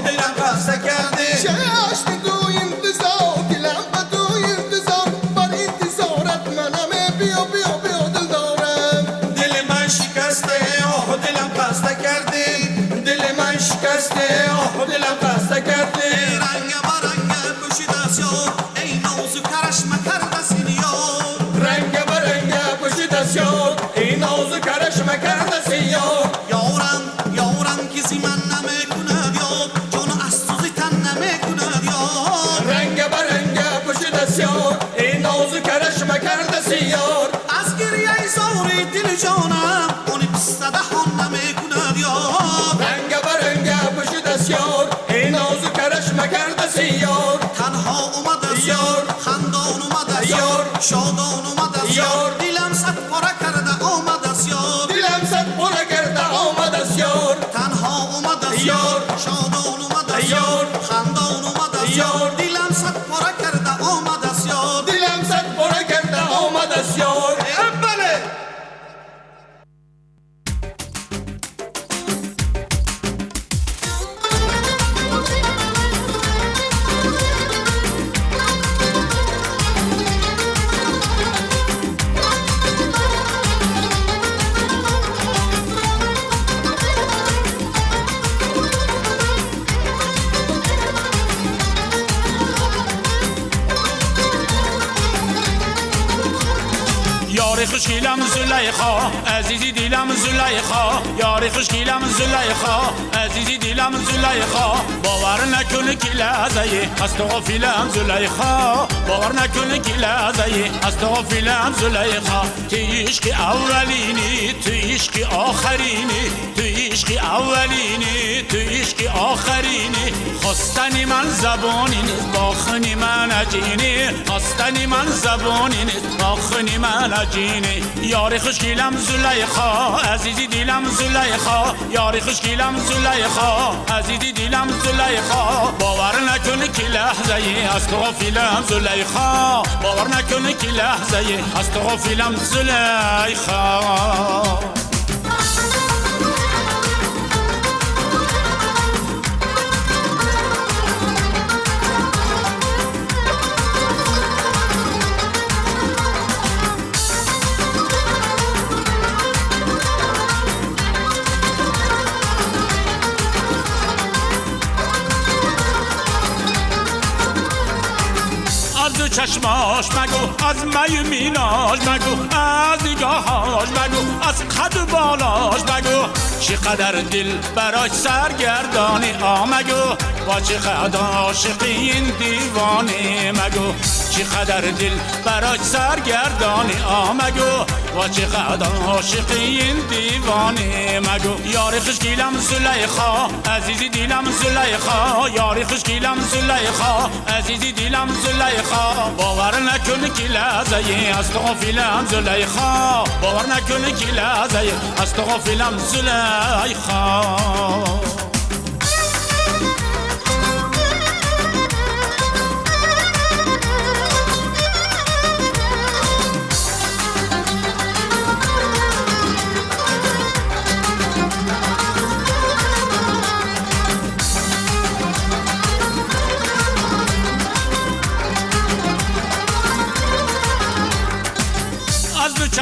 دلم خسته کردی چشم تو انتظار دلم به تو انتظار بر انتظارت منم بیا دل دارم دل من شکسته دلم خسته کردی دل من شکسته دلم خسته کردی رنگ برنگ پوشیده است یار ای نازکرش مکرده سینیار رنگ برنگ پوشیده است یار ای نازکرش مکرده سینیار یارم کسی من نمیکند یار جان از سوزی تن نمیکند یار رنگ برنگ پوشیده است یار ای نازکرش مکرده سینیار از گریه زاری دل جانم اونی پسته دهان نمیکند یار رنگ برنگ پوشیده است یار ای نازکرش مکرده سینیار تنها اومد است یار خندان اومد است یار شادان اومد است یار دلم صد پاره کرده آمد است یار دلم صد پاره کرده آمد است یار خوشگیلم زلیخا عزیزی دیلم زلیخا یاری خوشگیلم زلیخا عزیزی دیلم زلیخا باور نکنه که لحظه از تو غافلم زلیخا باور نکنه که لحظه از تو غافلم زلیخا تو عشق اولینی تو عشق آخرینی تو عشق اولینی تو عشق آخرینی خواستنی من زبانی نیست باخنی من عجینی خواستنی من زبانی نیست باخنی من عجینی یاری خوشگیلم زلیخا عزیزی دیلم زلیخا یاری خوشگیلم زلیخا عزیزی دیلم زلیخا باور نکنه که لحظه از تو غافلم زلیخا باور نکنه که لحظه از تو غافلم زلیخا از چشماش مگو از می میناش مگو از نگاهاش مگو از قد بالاش مگو چقدر دل براش سرگردانی مگو و چقدر عاشقی این دیوانه مگو چقدر دل براش سرگردانی مگو و چقدر عاشقی این دیوانه مگو یاری خوشگیلم زلیخا عزیزی دیلم زلیخا یاری خوشگیلم زلیخا عزیزی دیلم زلیخا باور نکنه که لحظه از تو غافلم زلیخا باور نکنه که لحظه از تو غافلم زلیخا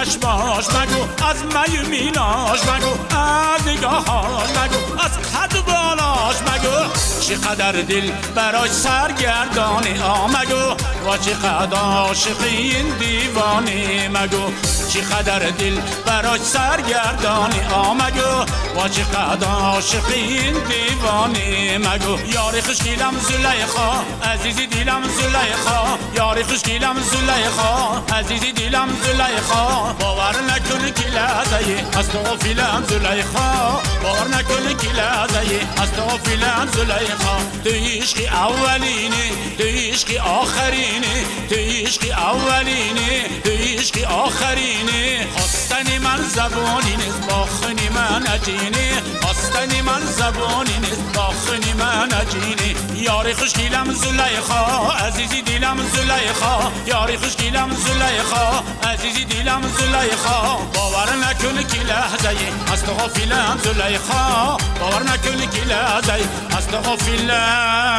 چشماش مگو از می میناش مگو از نگاهاش مگو از قد بالاش مگو چقدر دل براش سرگردانی مگو و چقدر عاشقی این دیوانه مگو چقدر دل براش سرگردانی مگو و چقدر عاشقی این دیوانه مگو یاری خوشگیلم زلیخا عزیزی دیلم زلیخا یاری خوشگیلم زلیخا عزیزی دیلم زلیخا باور نکنه که لحظه از تو غافلم زلیخا باور نکنه که لحظه از تو غافلم زلیخا تو عشق اولینی تو عشق آخرینی تو عشق اولینی تو عشق آخرینی خواستنی من زبانی نیست باخنی من عجینی خواستنی من زبانی نیست باخنی من عجینی یاری خوشگیلم زلیخا عزیزی دیلم زلیخا یاری خوشگیلم زلیخا عزیزی دیلم زلیخا باور نکنه که لحظه از تو غافلم زلیخا باور نکنه که لحظه از تو غافلم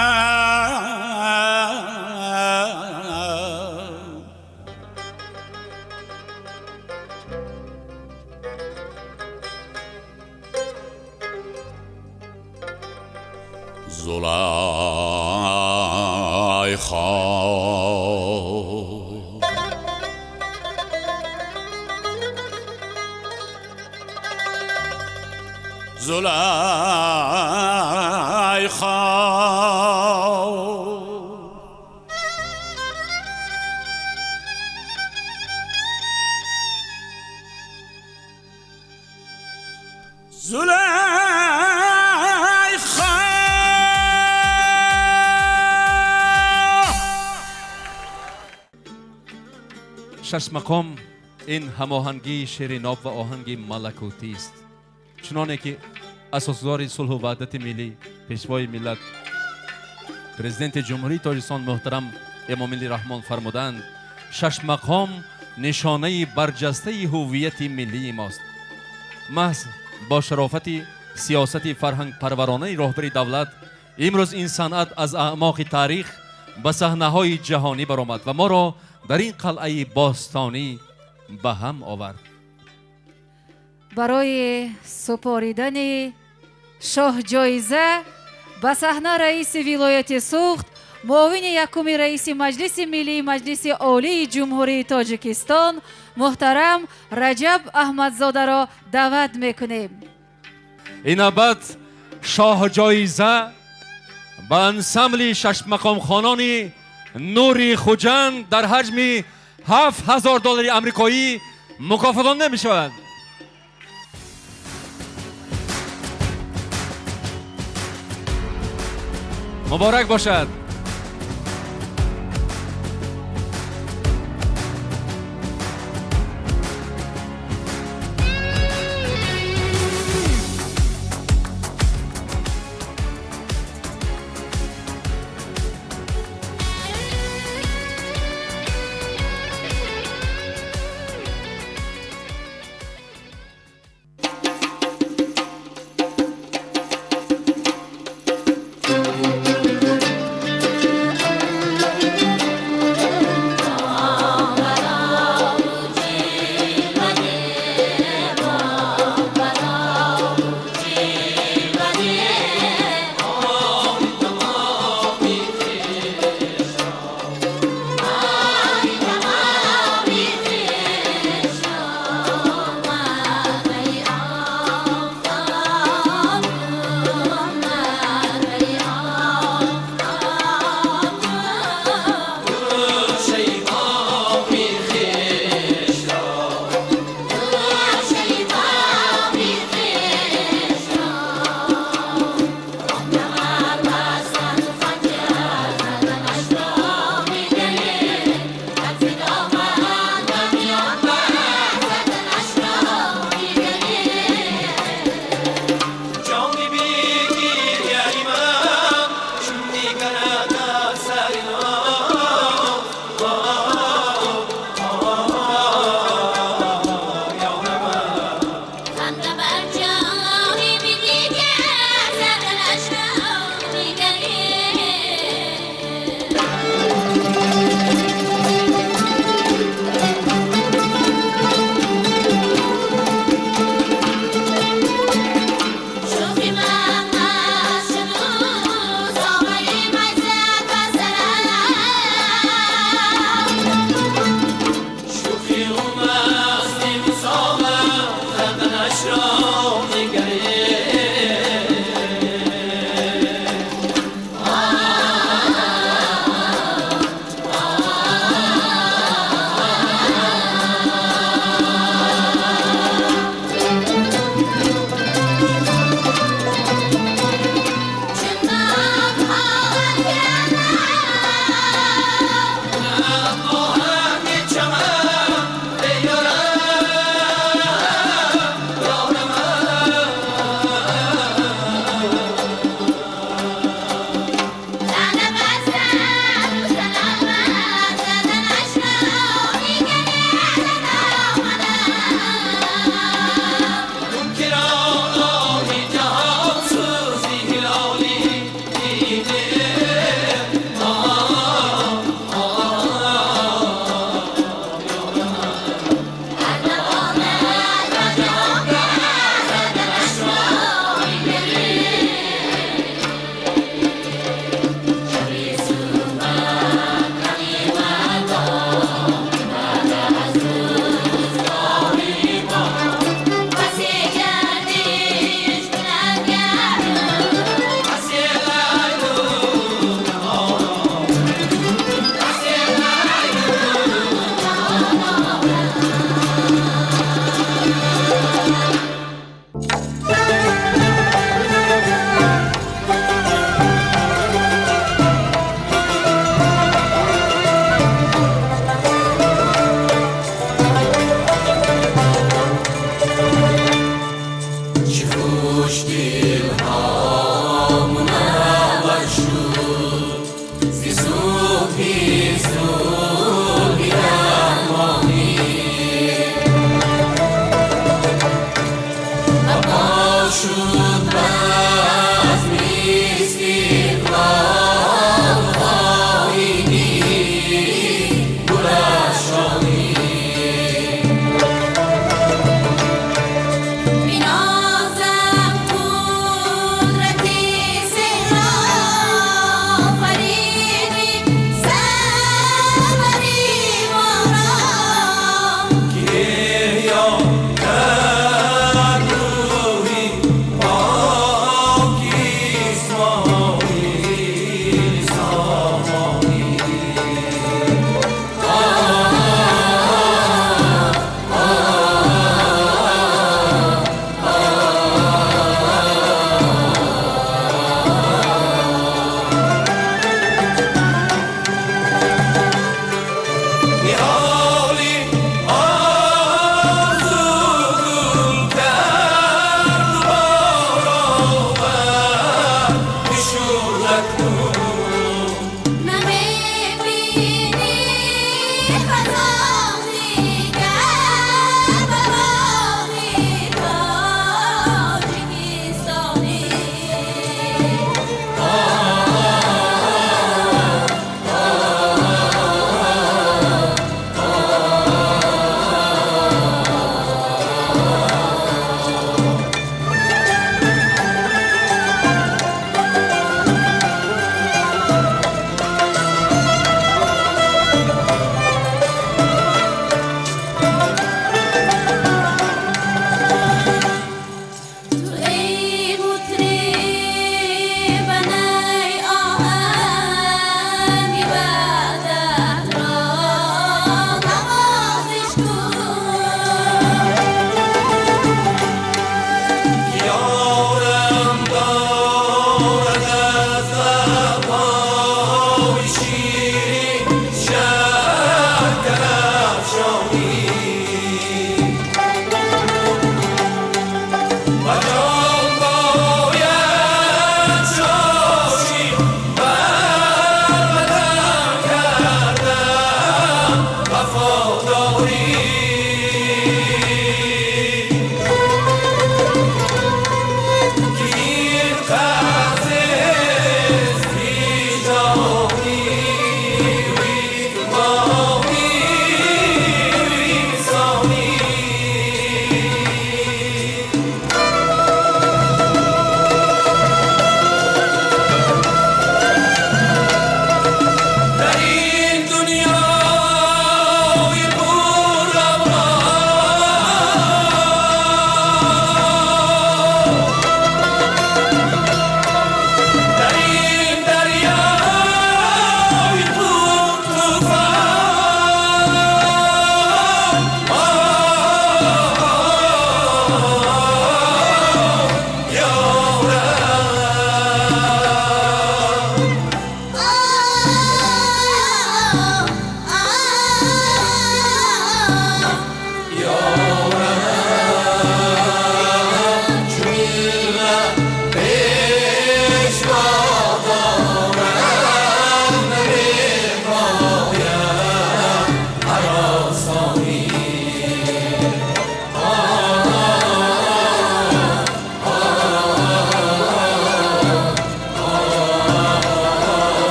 شش مقام این هماهنگی شعر ناب و آهنگ ملکوتی است، چنانه که اساسدار صلح و وحدت ملی پیشوای ملت پرزیدنت جمهوری تاجیکستان محترم امام علی رحمان فرمودند شش مقام نشانه برجسته هویت ملی ماست. محض با شرافت سیاست فرهنگ پرورانه راهبر دولت امروز این صنعت از اعماق تاریخ به صحنه‌های جهانی برآمد و ما را در این قلعه باستانی به هم آورد. برای سپاریدن شاه جایزه به صحنه رئیس ولایت سوخت معاون یکم رئیس مجلس ملی مجلس عالی جمهوری تاجیکستان محترم رجب احمدزاده را دعوت میکنیم. اینابت شاه جایزه به انسمبل شش مقام خانان نوری خوجند در حجم $7,000 امریکایی مکافاتان نمی شود. مبارک باشد.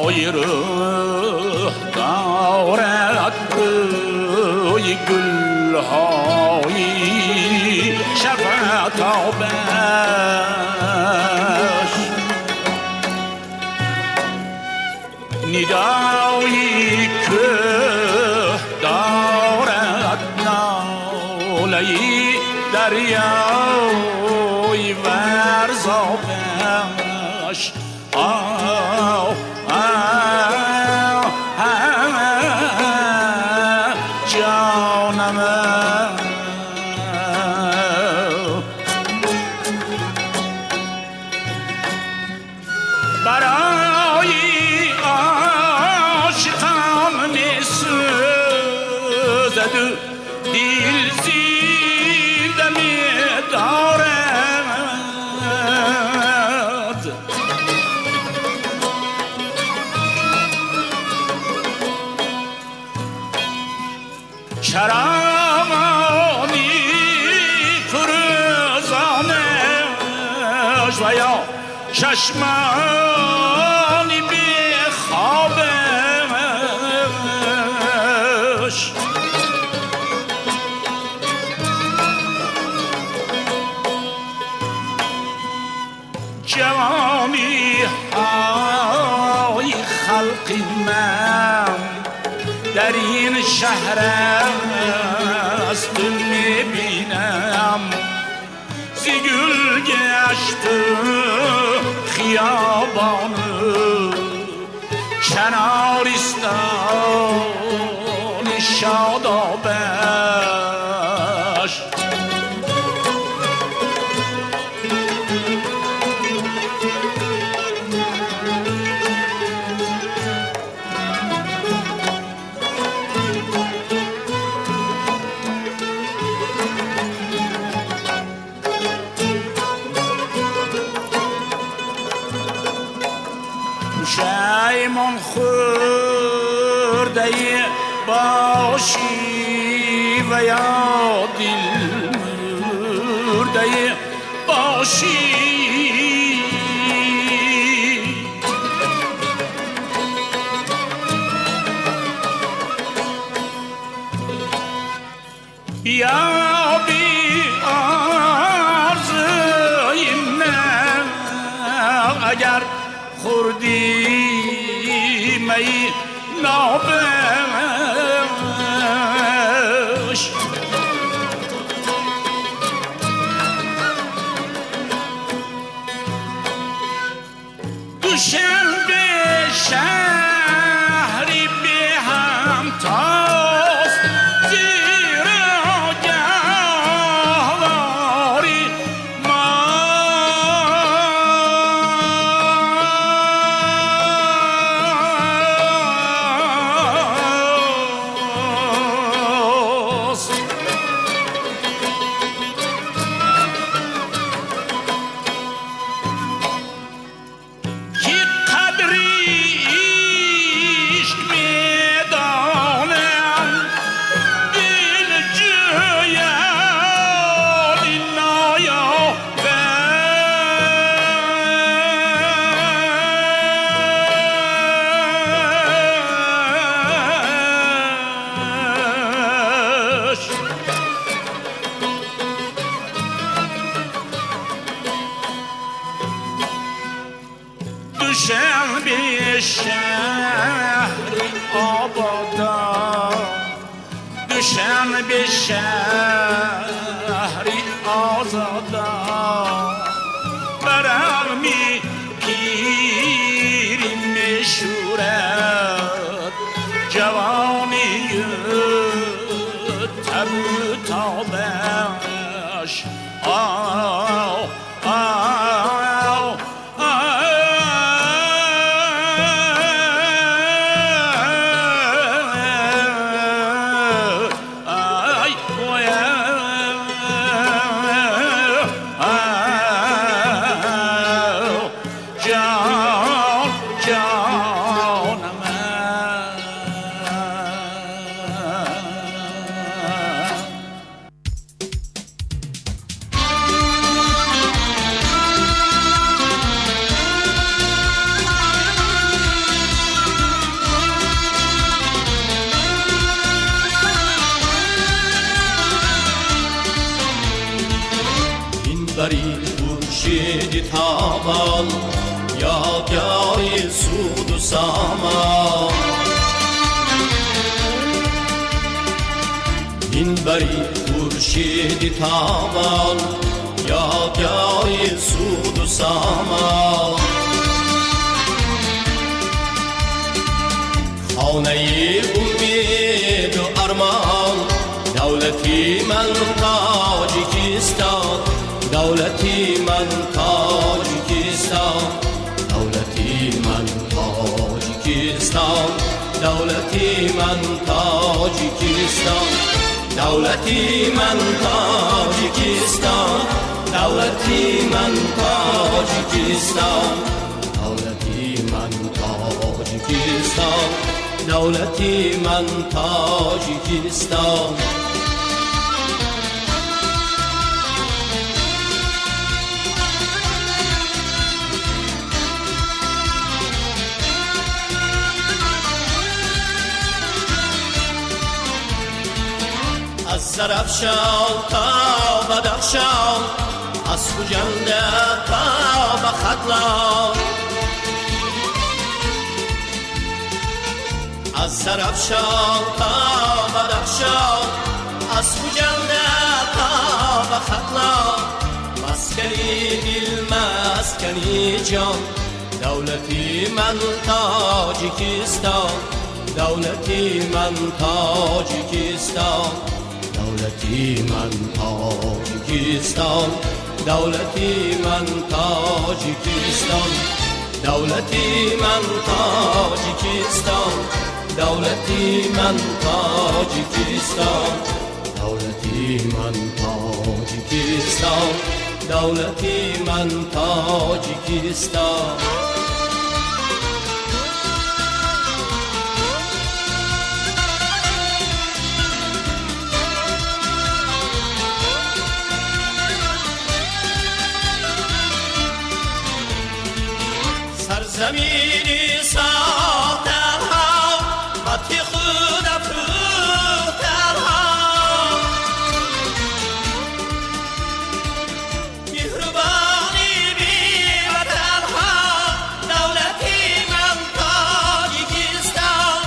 های روح دارد بوی گل‌های شفق‌آبش ندایی که دارد ناله‌ای دریای ورزابش جانم برای عاشقان می‌سوزد و دل زنده می‌دارد چراغانی فروزانش و یا چشمانی بی خوابش جوانی های خلقی من در این شهر است میبینم زیگل گشت خیابان کنارستان شادابش شایمان خورده باشی و یا دل مرده باشی بیا بی آرزوی من اگر خوردی می نابش دوشنبه شهری به همتاست زیر گهواری ماست که قدری عشق میدانم دل جویان نایابش دوشنبه شهر آبادان دوشنبه شهر آزادان برم می پیری می شورد جوانی تب تابش بری خورشیدی تابان یادگاری سود و سامان این بری خورشیدی تابان یادگاری سود و سامان خانه امید و ارمان دولتی من تاجیکستان دولتی من تاجیکستان دولتی من تاجیکستان دولتی من تاجیکستان دولتی من تاجیکستان دولتی من تاجیکستان دولتی من تاجیکستان دولتی من تاجیکستان از زرفشان تا بدخشان از خوجنده تا به ختلان از زرفشان تا بدخشان از خوجنده تا به ختلان مسکنی دل مسکنی جان دولتی من تاجیکستان دولتی من تاجیکستان دولتی من تاجیکستان دولتی من تاجیکستان دولتی من تاجیکستان دولتی من تاجیکستان دولتی من تاجیکستان دولتی من تاجیکستان زمینی ساخترها متی خود افروخترها مهربانی بی وطنها دولتی من تاجیکستان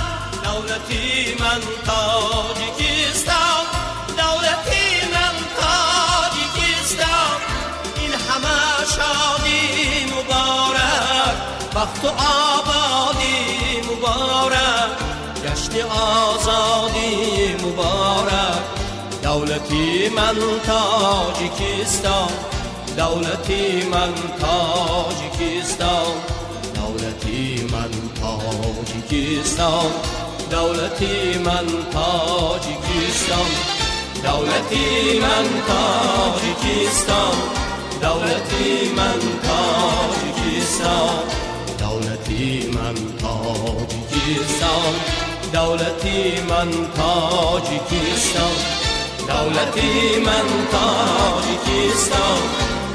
دولتی من تاجیکستان دولتی من تاجیکستان این همه شادی مبارک وقت و آبادی مبارک جشن آزادی مبارک دولتی من تاجیکستان دولتی من تاجیکستان دولتی من تاجیکستان دولتی من تاجیکستان دولتی من تاجیکستان دولتی من تاجیکستان دولتی من تاجیکستان دولتی من تاجیکستان دولتی من تاجیکستان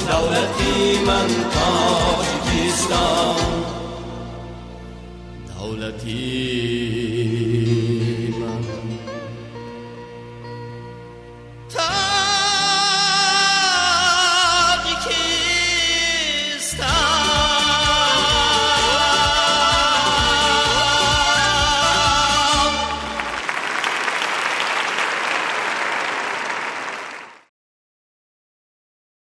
دولتی من تاجیکستان دولتی